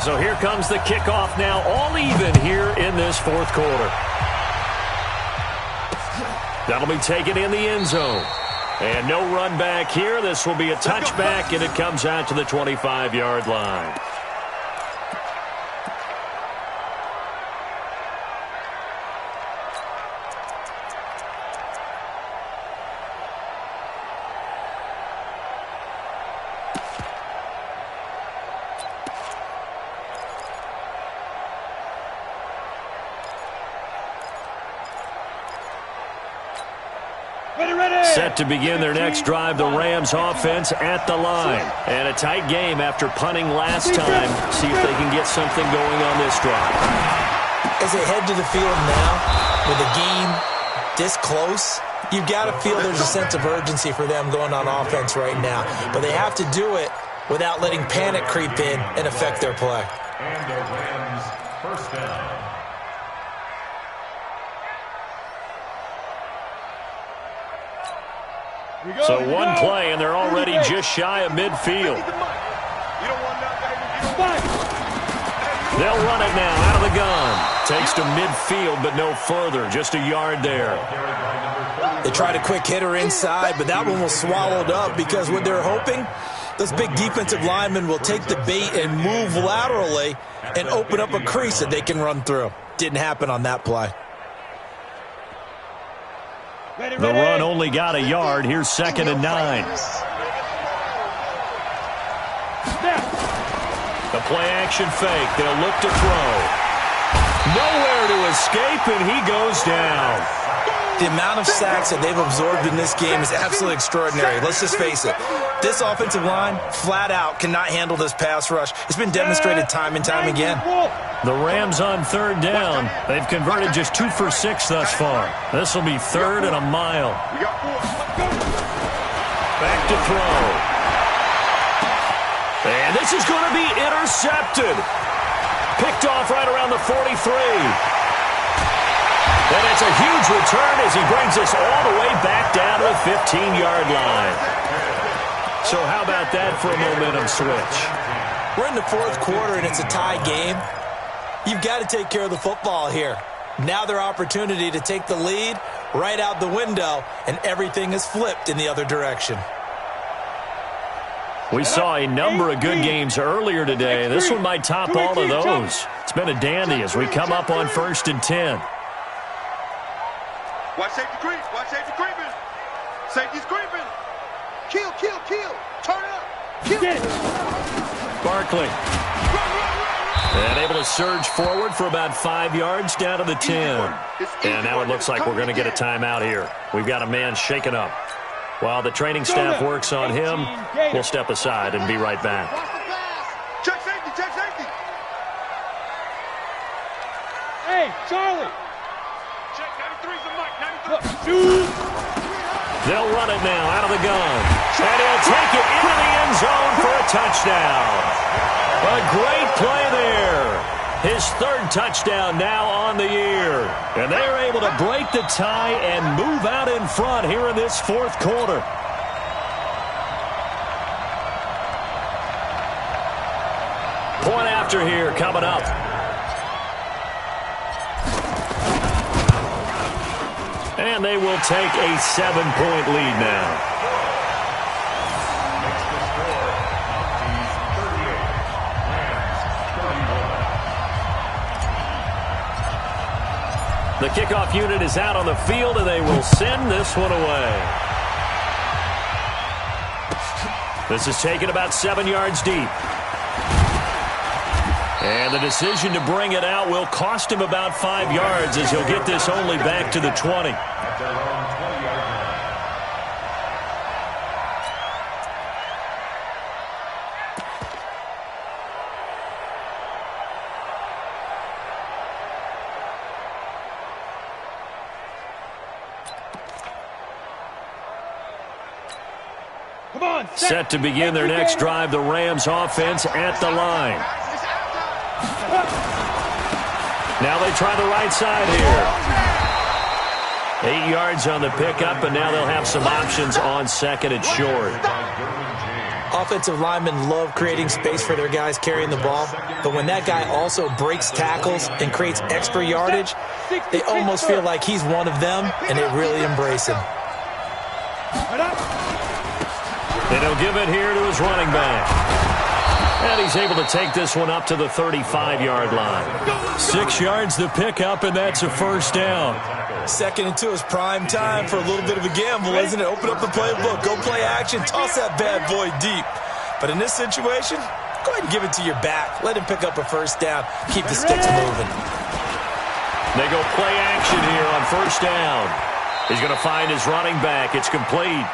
S1: So here comes the kickoff now, all even here in this fourth quarter. That'll be taken in the end zone. And no run back here. This will be a touchback, and it comes out to the 25-yard line. Set to begin their next drive, the Rams offense at the line. And a tight game after punting last time. See if they can get something going on this drive.
S3: As they head to the field now, with the game this close, you've got to feel there's a sense of urgency for them going on offense right now. But they have to do it without letting panic creep in and affect their play.
S5: And the Rams first down.
S1: So one play, and they're already just shy of midfield. They'll run it now out of the gun. Takes to midfield, but no further. Just a yard there.
S3: They tried a quick hitter inside, but that one was swallowed up because what they're hoping, those big defensive linemen will take the bait and move laterally and open up a crease that they can run through. Didn't happen on that play.
S1: The run only got a yard. Here's 2nd and 9. The play-action fake. They'll look to throw. Nowhere to escape, and he goes down.
S3: The amount of sacks that they've absorbed in this game is absolutely extraordinary. Let's just face it. This offensive line, flat out, cannot handle this pass rush. It's been demonstrated time and time again.
S1: The Rams on 3rd down. They've converted just 2 for 6 thus far. This will be 3rd and a mile. Back to throw. And this is going to be intercepted. Picked off right around the 43. And it's a huge return as he brings us all the way back down to the 15-yard line. So how about that for a momentum switch?
S3: We're in the fourth quarter, and it's a tie game. You've got to take care of the football here. Now their opportunity to take the lead right out the window, and everything is flipped in the other direction.
S1: We saw a number of good games earlier today. This one might top all of those. It's been a dandy as we come up on 1st and 10.
S2: Watch safety creep. Watch safety creeping. Safety's creeping. Kill, kill, kill. Turn up. Kill.
S1: Barkley. And able to surge forward for about 5 yards down to the 10. And now it looks like we're going to get a timeout here. We've got a man shaken up. While the training staff works on him, we'll step aside and be right back.
S2: Check safety, check safety.
S4: Hey, Charlie.
S2: Check 93's the mic, 93.
S1: They'll run it now out of the gun. And he'll take it into the end zone for a touchdown. A great play there. His 3rd touchdown now on the year. And they're able to break the tie and move out in front here in this 4th quarter. Point after here coming up. And they will take a 7-point lead now. The kickoff unit is out on the field, and they will send this one away. This is taken about 7 yards deep. And the decision to bring it out will cost him about 5 yards as he'll get this only back to the 20. Set to begin their next drive, the Rams offense at the line. Now they try the right side here. 8 yards on the pickup, and now they'll have some options on 2nd and short.
S3: Offensive linemen love creating space for their guys carrying the ball, but when that guy also breaks tackles and creates extra yardage, they almost feel like he's one of them, and they really embrace him.
S1: And he'll give it here to his running back. And he's able to take this one up to the 35-yard line. 6 yards to pick up, and that's a first down.
S3: 2nd and 2 is prime time for a little bit of a gamble, isn't it? Open up the playbook, go play action, toss that bad boy deep. But in this situation, go ahead and give it to your back. Let him pick up a first down. Keep the sticks moving.
S1: They go play action here on first down. He's going to find his running back. It's complete.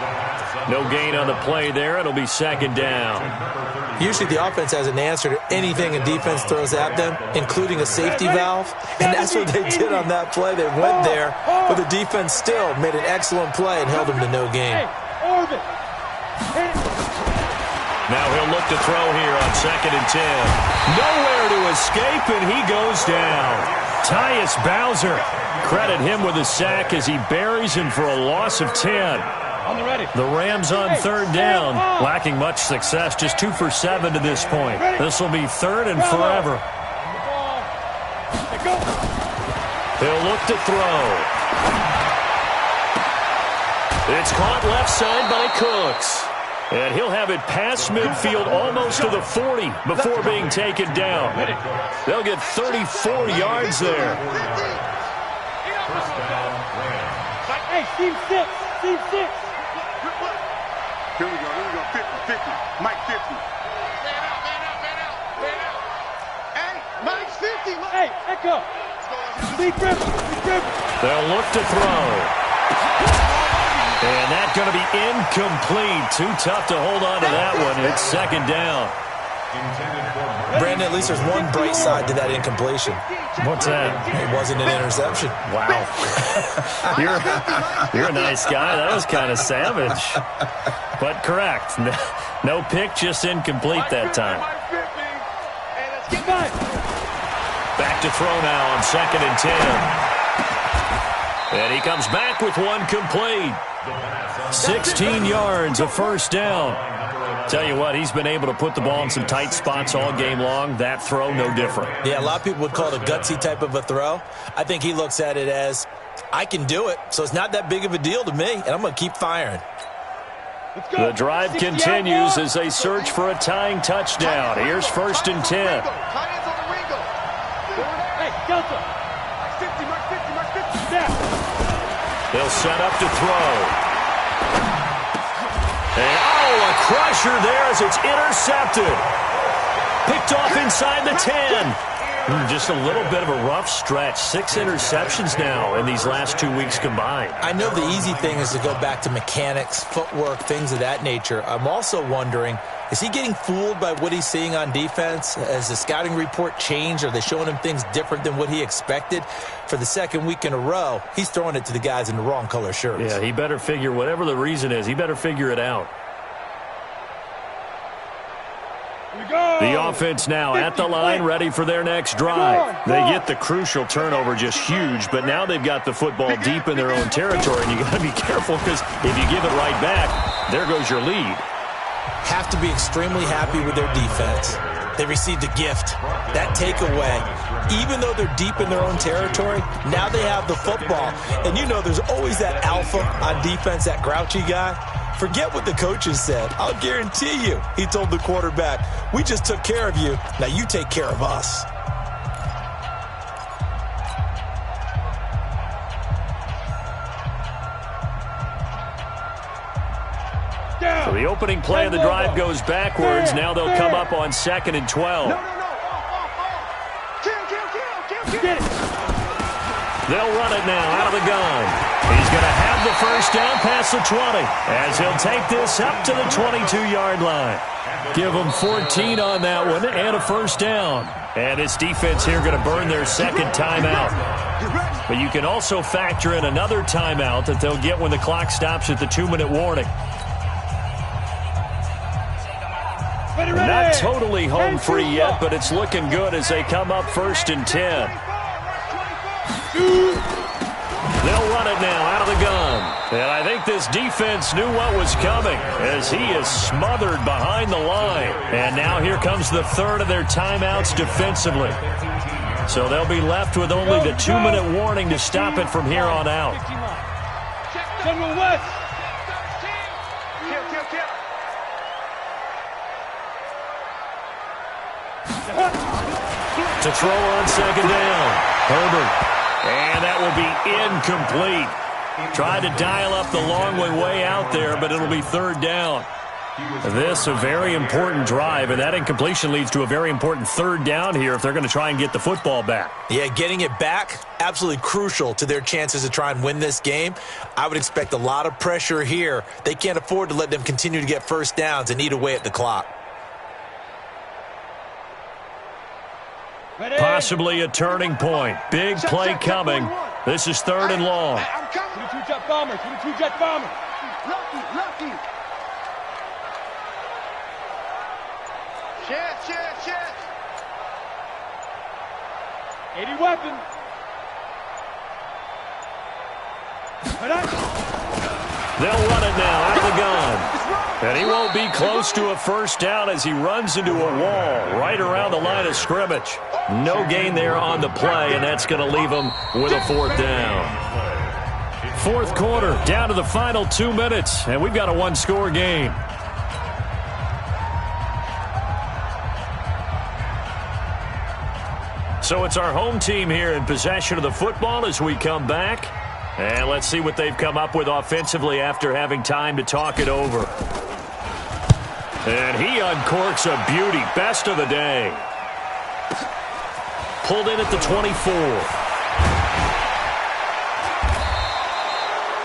S1: No gain on the play there. It'll be 2nd down.
S3: Usually the offense has an answer to anything a defense throws at them, including a safety valve. And that's what they did on that play. They went there, but the defense still made an excellent play and held them to no gain.
S1: Now he'll look to throw here on 2nd and 10. Nowhere to escape, and he goes down. Tyus Bowser, credit him with a sack as he buries him for a loss of 10. The Rams on 3rd down, lacking much success, just 2 for 7 to this point. This will be 3rd and forever. He'll look to throw. It's caught left side by Cooks. And he'll have it past midfield almost to the 40 before being taken down. They'll get 34 yards there.
S2: Hey, team 6, team 6.
S4: Here we go, 50, Mike 50. Man out. Hey, Mike's 50, Mike.
S2: Hey, Echo. Big grip.
S1: They'll look to throw. And that's going to be incomplete. Too tough to hold on to that one. It's 2nd down.
S3: Brandon, at least there's one bright side to that incompletion.
S1: What's that?
S3: It wasn't an interception.
S1: Wow. You're a nice guy. That was kind of savage. But correct. No pick, just incomplete that time. Back to throw now on 2nd and 10. And he comes back with one complete. 16 yards, a first down. Tell you what, he's been able to put the ball in some tight spots all game long. That throw, no different.
S3: Yeah, a lot of people would call it a gutsy type of a throw. I think he looks at it as, I can do it, so it's not that big of a deal to me, and I'm going to keep firing.
S1: The drive continues as they search for a tying touchdown. Here's 1st and 10.
S2: Hey, Delta.
S1: They'll set up to throw. And, a crusher there as it's intercepted. Picked off inside the 10. Just a little bit of a rough stretch. 6 interceptions now in these last 2 weeks combined.
S3: I know the easy thing is to go back to mechanics, footwork, things of that nature. I'm also wondering, is he getting fooled by what he's seeing on defense? Has the scouting report changed? Are they showing him things different than what he expected? For the 2nd week in a row, he's throwing it to the guys in the wrong color shirts.
S1: Yeah, he better figure, whatever the reason is, he better figure it out. The offense now at the line, ready for their next drive. They get the crucial turnover, just huge, but now they've got the football deep in their own territory, and you got to be careful because if you give it right back, there goes your lead.
S3: Have to be extremely happy with their defense. They received a gift. That takeaway, even though they're deep in their own territory, now they have the football. And you know there's always that alpha on defense, that grouchy guy. Forget what the coaches said. I'll guarantee you, he told the quarterback, we just took care of you. Now you take care of us.
S1: So the opening play of the drive goes backwards. Now they'll come up on 2nd and 12.
S2: Get it.
S1: They'll run it now out of the gun. He's going to have the first down past the 20 as he'll take this up to the 22-yard line. Give them 14 on that one and a first down. And this defense here going to burn their 2nd timeout. But you can also factor in another timeout that they'll get when the clock stops at the 2-minute warning. Not totally home free yet, but it's looking good as they come up 1st and 10. They'll They'll run it now out of the gun. And I think this defense knew what was coming as he is smothered behind the line. And now here comes the third of their timeouts defensively. So they'll be left with only the 2-minute warning to stop it from here on out.
S2: General West.
S1: To throw on second down. Herbert. And that will be incomplete. Tried to dial up the long way out there, but it'll be third down. This a very important drive, and that incompletion leads to a very important third down here if they're going to try and get the football back.
S3: Yeah, getting it back, absolutely crucial to their chances to try and win this game. I would expect a lot of pressure here. They can't afford to let them continue to get first downs and eat away at the clock.
S1: Possibly a turning point. Big play coming. This is third and long.
S2: 22 jet bombers. 22 jet bombers. Lucky. Shit. 80 weapon.
S1: They'll run it now out of the gun. And he won't be close to a first down as he runs into a wall right around the line of scrimmage. No gain there on the play, and that's going to leave him with a fourth down. Fourth quarter, down to the final 2 minutes, and we've got a one-score game. So it's our home team here in possession of the football as we come back. And let's see what they've come up with offensively after having time to talk it over. And he uncorks a beauty. Best of the day. Pulled in at the 24.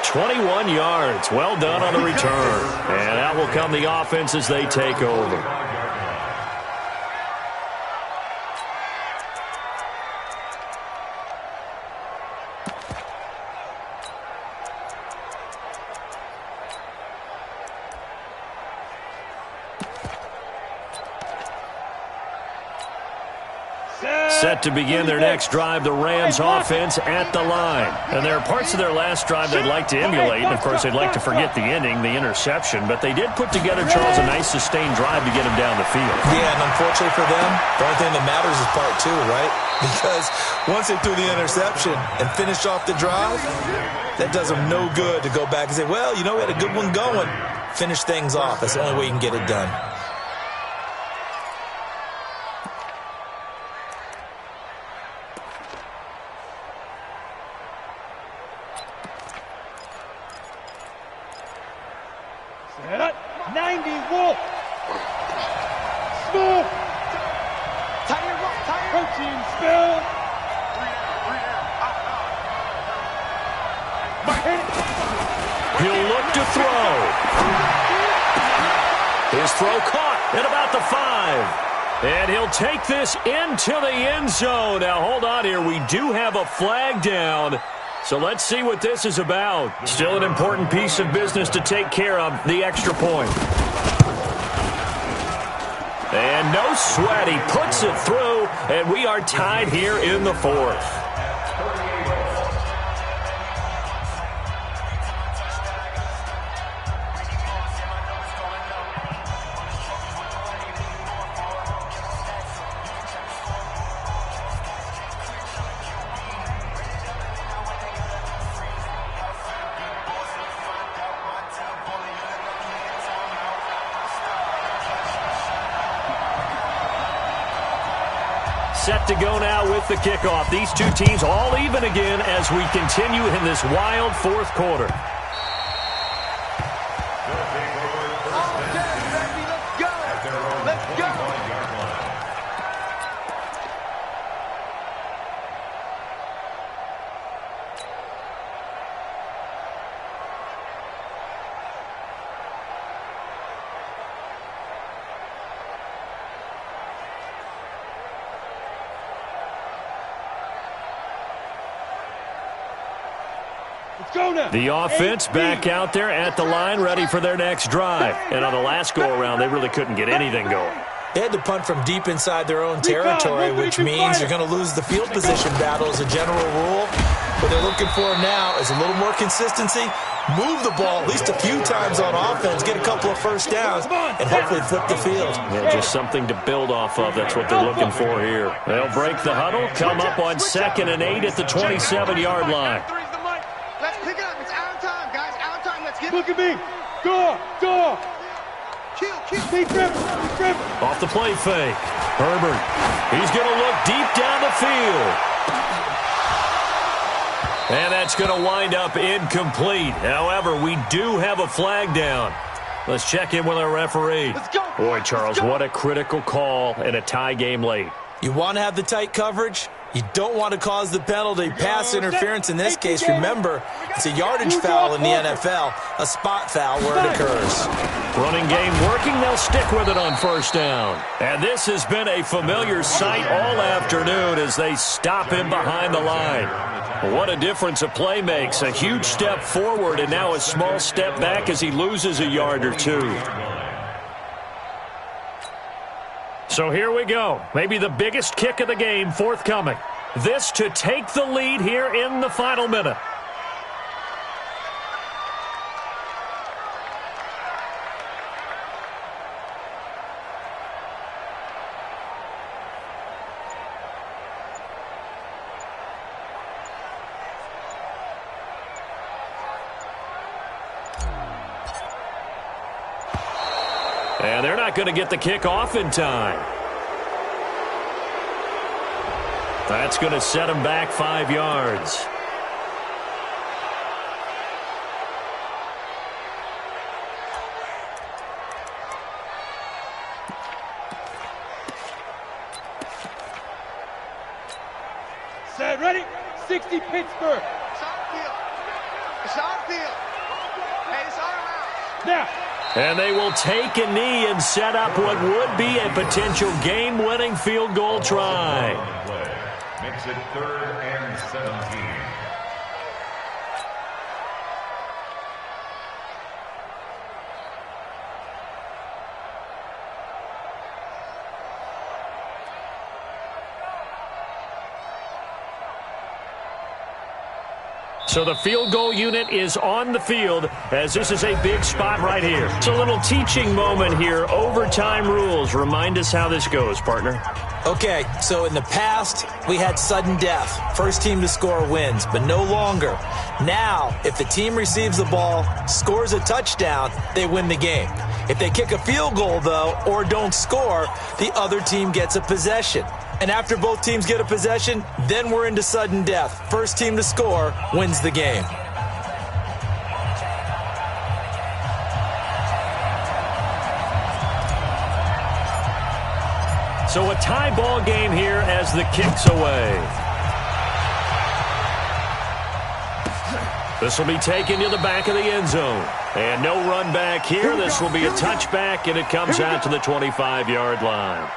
S1: 21 yards. Well done on the return. And that will come the offense as they take over. Set to begin their next drive, the Rams offense at the line. And there are parts of their last drive they'd like to emulate. And, of course, they'd like to forget the ending, the interception. But they did put together, Charles, a nice sustained drive to get him down the field.
S3: Yeah, and unfortunately for them, the only thing that matters is part two, right? Because once they threw the interception and finished off the drive, that does them no good to go back and say, well, you know, we had a good one going. Finish things off. That's the only way you can get it done.
S2: Set up. 90 Wolf. Smooth. Protein spill.
S1: He'll look to throw. His throw caught at about the 5. And he'll take this into the end zone. Now, hold on here. We do have a flag down. So let's see what this is about. Still an important piece of business to take care of, the extra point. And no sweat. He puts it through, and we are tied here in the fourth. Set to go now with the kickoff. These two teams all even again as we continue in this wild fourth quarter. The offense back out there at the line, ready for their next drive. And on the last go-around, they really couldn't get anything going.
S3: They had to punt from deep inside their own territory, which means you're going to lose the field position battle as a general rule. What they're looking for now is a little more consistency, move the ball at least a few times on offense, get a couple of first downs, and hopefully flip the field.
S1: Yeah, just something to build off of. That's what they're looking for here. They'll break the huddle, come up on 2nd and 8 at the 27-yard line.
S4: Let's pick it up. It's our time, guys. Our time. Let's get it.
S2: Look at me. Go.
S4: Kill.
S2: He's tripping.
S1: Off the play fake. Herbert. He's going to look deep down the field. And that's going to wind up incomplete. However, we do have a flag down. Let's check in with our referee.
S4: Let's go.
S1: Boy, Charles, what a critical call in a tie game late.
S3: You want to have the tight coverage? You don't want to cause the penalty. Pass interference in this case. Remember, it's a yardage foul in the NFL, a spot foul where it occurs.
S1: Running game working. They'll stick with it on 1st down. And this has been a familiar sight all afternoon as they stop him behind the line. What a difference a play makes. A huge step forward and now a small step back as he loses a yard or two. So here we go. Maybe the biggest kick of the game forthcoming. This to take the lead here in the final minute. And they're not going to get the kick off in time. That's going to set them back 5 yards.
S2: Set, ready? 60 Pittsburgh.
S4: It's our field. It's our field. Hey, it's our house.
S2: Now.
S1: And they will take a knee and set up what would be a potential game-winning field goal try.
S5: Makes it 3rd and 17.
S1: So the field goal unit is on the field as this is a big spot right here. It's a little teaching moment here. Overtime rules. Remind us how this goes, partner.
S3: Okay, so in the past, we had sudden death. First team to score wins, but no longer. Now, if the team receives the ball, scores a touchdown, they win the game. If they kick a field goal, though, or don't score, the other team gets a possession. And after both teams get a possession, then we're into sudden death. First team to score wins the game.
S1: So a tie ball game here as the kick's away. This will be taken to the back of the end zone. And no run back here. This will be a touchback, and it comes out to the 25-yard line.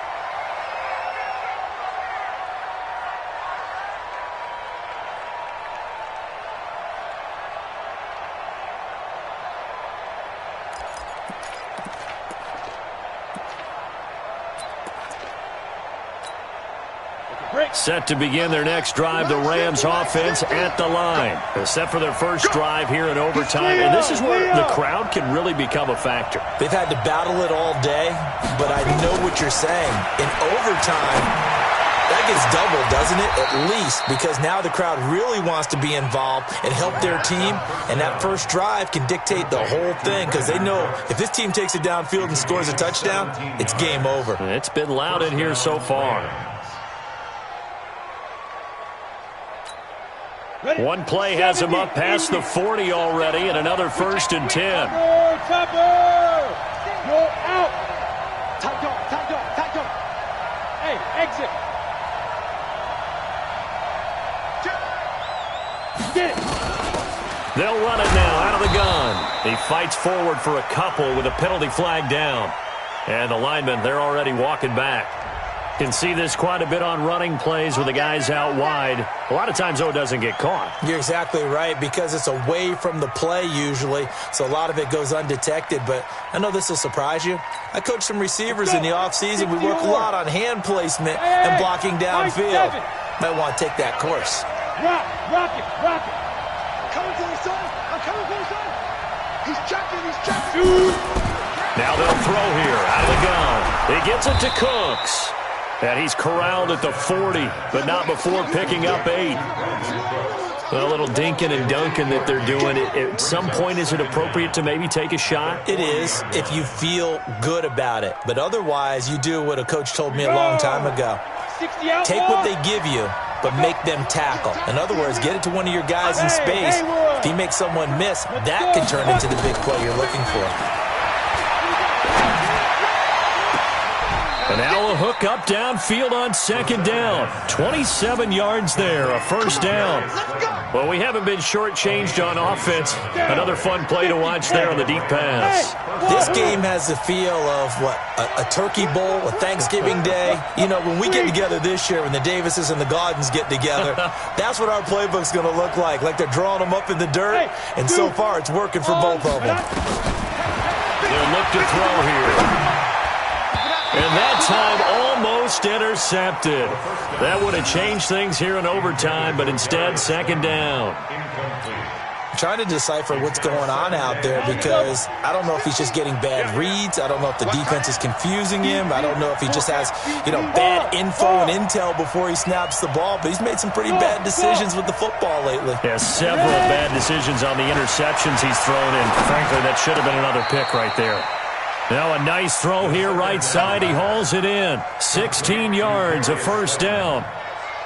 S1: Set to begin their next drive, the Rams offense at the line. Set for their first drive here in overtime, and this is where the crowd can really become a factor.
S3: They've had to battle it all day, but I know what you're saying. In overtime, that gets doubled, doesn't it? At least, because now the crowd really wants to be involved and help their team, and that first drive can dictate the whole thing because they know if this team takes it downfield and scores a touchdown, it's game over.
S1: It's been loud in here so far. One play has him up past the 40 already, and another 1st and 10.
S2: Topper! You're out!
S4: Tight dog.
S2: Hey, exit! Get it!
S1: They'll run it now out of the gun. He fights forward for a couple with a penalty flag down. And the linemen, they're already walking back. Can see this quite a bit on running plays with the guys out wide. A lot of times, though, it doesn't get caught.
S3: You're exactly right because it's away from the play usually, so a lot of it goes undetected. But I know this will surprise you. I coached some receivers in the offseason. We work a lot on hand placement and blocking downfield. Might want to take that course.
S2: Rock it. I'm coming for you, son. He's checking.
S1: Now they'll throw here out of the gun. He gets it to Cooks. And he's corralled at the 40, but not before picking up 8. A little dinking and dunking that they're doing. At some point, is it appropriate to maybe take a shot?
S3: It is, if you feel good about it. But otherwise, you do what a coach told me a long time ago. Take what they give you, but make them tackle. In other words, get it to one of your guys in space. If he makes someone miss, that can turn into the big play you're looking for.
S1: And now a hook up downfield on second down. 27 yards there, a first down. Well, we haven't been shortchanged on offense. Another fun play to watch there on the deep pass.
S3: This game has the feel of, a turkey bowl, a Thanksgiving day. You know, when we get together this year, when the Davises and the Gaudens get together, that's what our playbook's going to look like they're drawing them up in the dirt, and so far it's working for both of them.
S1: They'll look to throw here. And that time almost intercepted. That would have changed things here in overtime, but instead, second down.
S3: I'm trying to decipher what's going on out there because I don't know if he's just getting bad reads. I don't know if the defense is confusing him. I don't know if he just has, bad info and intel before he snaps the ball. But he's made some pretty bad decisions with the football lately.
S1: Yeah, several bad decisions on the interceptions he's thrown in. Frankly, that should have been another pick right there. Now a nice throw here right side. He hauls it in. 16 yards, a first down.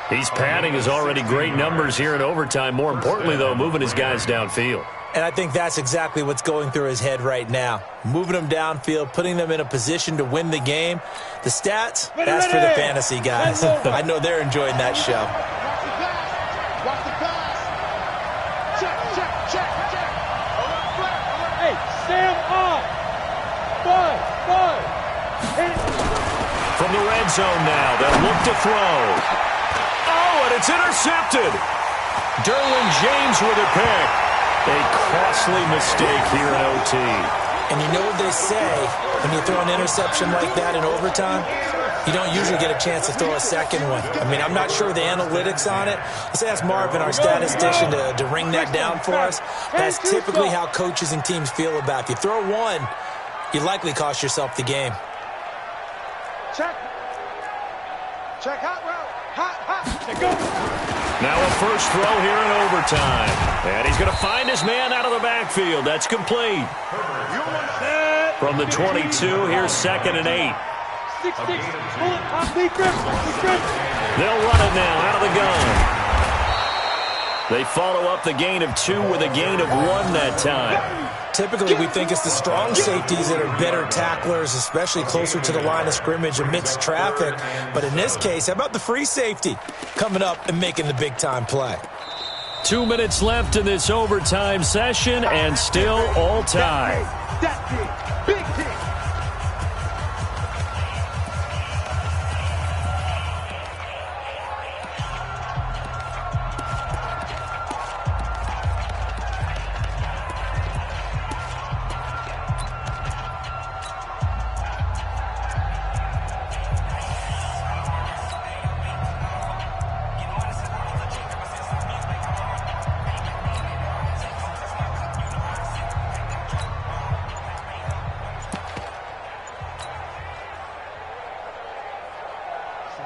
S1: He's padding his already great numbers here in overtime. More importantly, though, moving his guys downfield.
S3: And I think that's exactly what's going through his head right now. Moving them downfield, putting them in a position to win the game. The stats, that's for the fantasy guys. I know they're enjoying that show.
S2: Watch the pass. Check. Hey, stand up.
S1: From the red zone now, they'll look to throw. Oh, and it's intercepted. Derwin James with a pick. A costly mistake here in OT.
S3: And you know what they say, when you throw an interception like that in overtime, you don't usually get a chance to throw a second one. I mean, I'm not sure the analytics on it. Let's ask Marvin, our statistician, to ring that down for us. That's typically how coaches and teams feel about it. If you throw one, you likely cost yourself the game.
S2: Check hot route. Hot. Go.
S1: Now a first throw here in overtime. And he's going to find his man out of the backfield. That's complete. From the 22, here's 2nd and 8.
S2: 6-6.
S1: They'll run it now out of the gun. They follow up the gain of 2 with a gain of 1 that time.
S3: Typically, we think it's the strong safeties that are better tacklers, especially closer to the line of scrimmage amidst traffic. But in this case, how about the free safety coming up and making the big-time play?
S1: 2 minutes left in this overtime session, and still all tied.
S2: That big hit.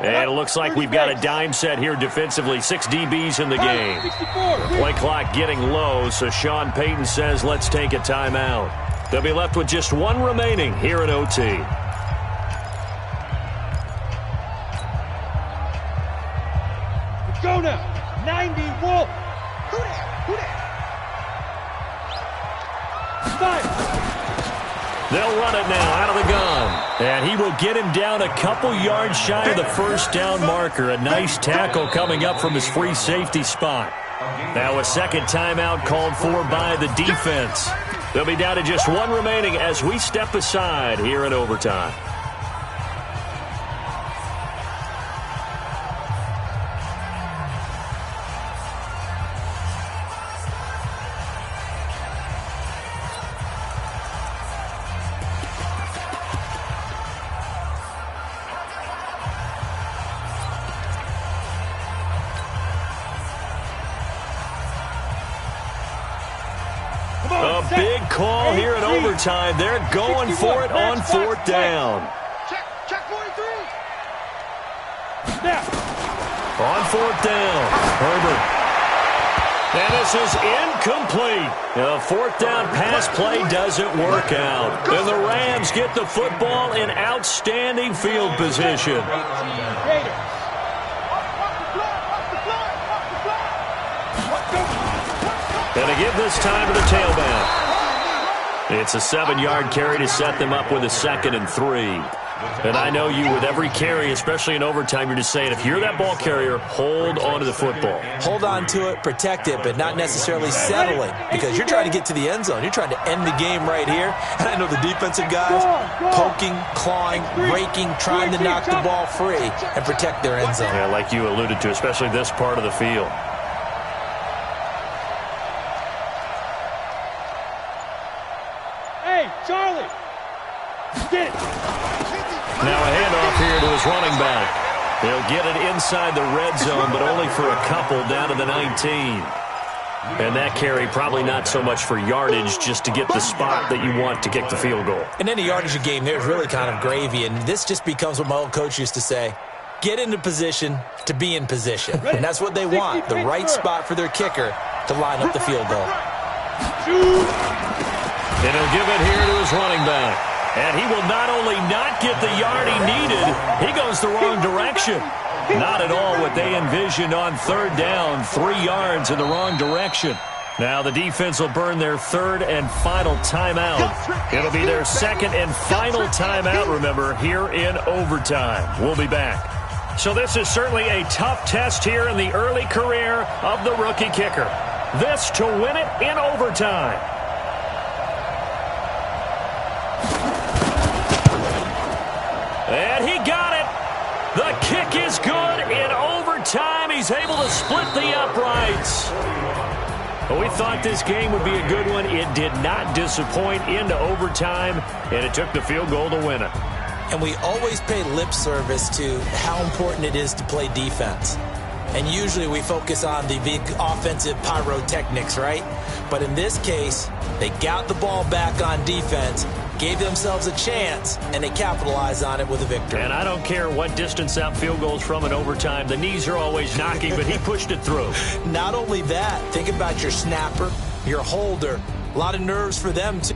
S1: And it looks like we've got a dime set here defensively. 6 DBs in the game. The play clock getting low, so Sean Payton says let's take a timeout. They'll be left with just 1 remaining here in OT.
S2: Go now. 90 Wolf. Who that?
S1: They'll run it now out of the gun. And he will get him down a couple yards shy of the first down marker. A nice tackle coming up from his free safety spot. Now a second timeout called for by the defense. They'll be down to just 1 remaining as we step aside here in overtime. call here in overtime. They're going for it on fourth down.
S4: Check 43.
S1: On fourth down, Herbert. And this is incomplete. The fourth down pass play doesn't work out. And the Rams get the football in outstanding field position. And they give this time to the tailback. It's a 7-yard carry to set them up with a 2nd and 3. And I know you, with every carry, especially in overtime, you're just saying, if you're that ball carrier, hold on to the football.
S3: Hold on to it, protect it, but not necessarily settling, because you're trying to get to the end zone. You're trying to end the game right here. And I know the defensive guys poking, clawing, raking, trying to knock the ball free and protect their end zone.
S1: Yeah, like you alluded to, especially this part of the field.
S2: Hey, Charlie, get it.
S1: Now a handoff here to his running back. He'll get it inside the red zone, but only for a couple down to the 19. And that carry probably not so much for yardage, just to get the spot that you want to kick the field goal.
S3: In any yardage game, there's really kind of gravy, and this just becomes what my old coach used to say. Get into position to be in position. And that's what they want, the right spot for their kicker to line up the field goal.
S1: And he'll give it here to his running back. And he will not only not get the yard he needed, he goes the wrong direction. Not at all what they envisioned on third down, 3 yards in the wrong direction. Now the defense will burn their 3rd and final timeout. It'll be their 2nd and final timeout, remember, here in overtime. We'll be back. So this is certainly a tough test here in the early career of the rookie kicker. This to win it in overtime. And he got it. The kick is good in overtime. He's able to split the uprights. Well, we thought this game would be a good one. It did not disappoint into overtime, and it took the field goal to win it.
S3: And we always pay lip service to how important it is to play defense. And usually we focus on the big offensive pyrotechnics, right? But in this case, they got the ball back on defense, gave themselves a chance, and they capitalized on it with a victory.
S1: And I don't care what distance out field goals from in overtime. The knees are always knocking, but he pushed it through.
S3: Not only that, think about your snapper, your holder. A lot of nerves for them, too.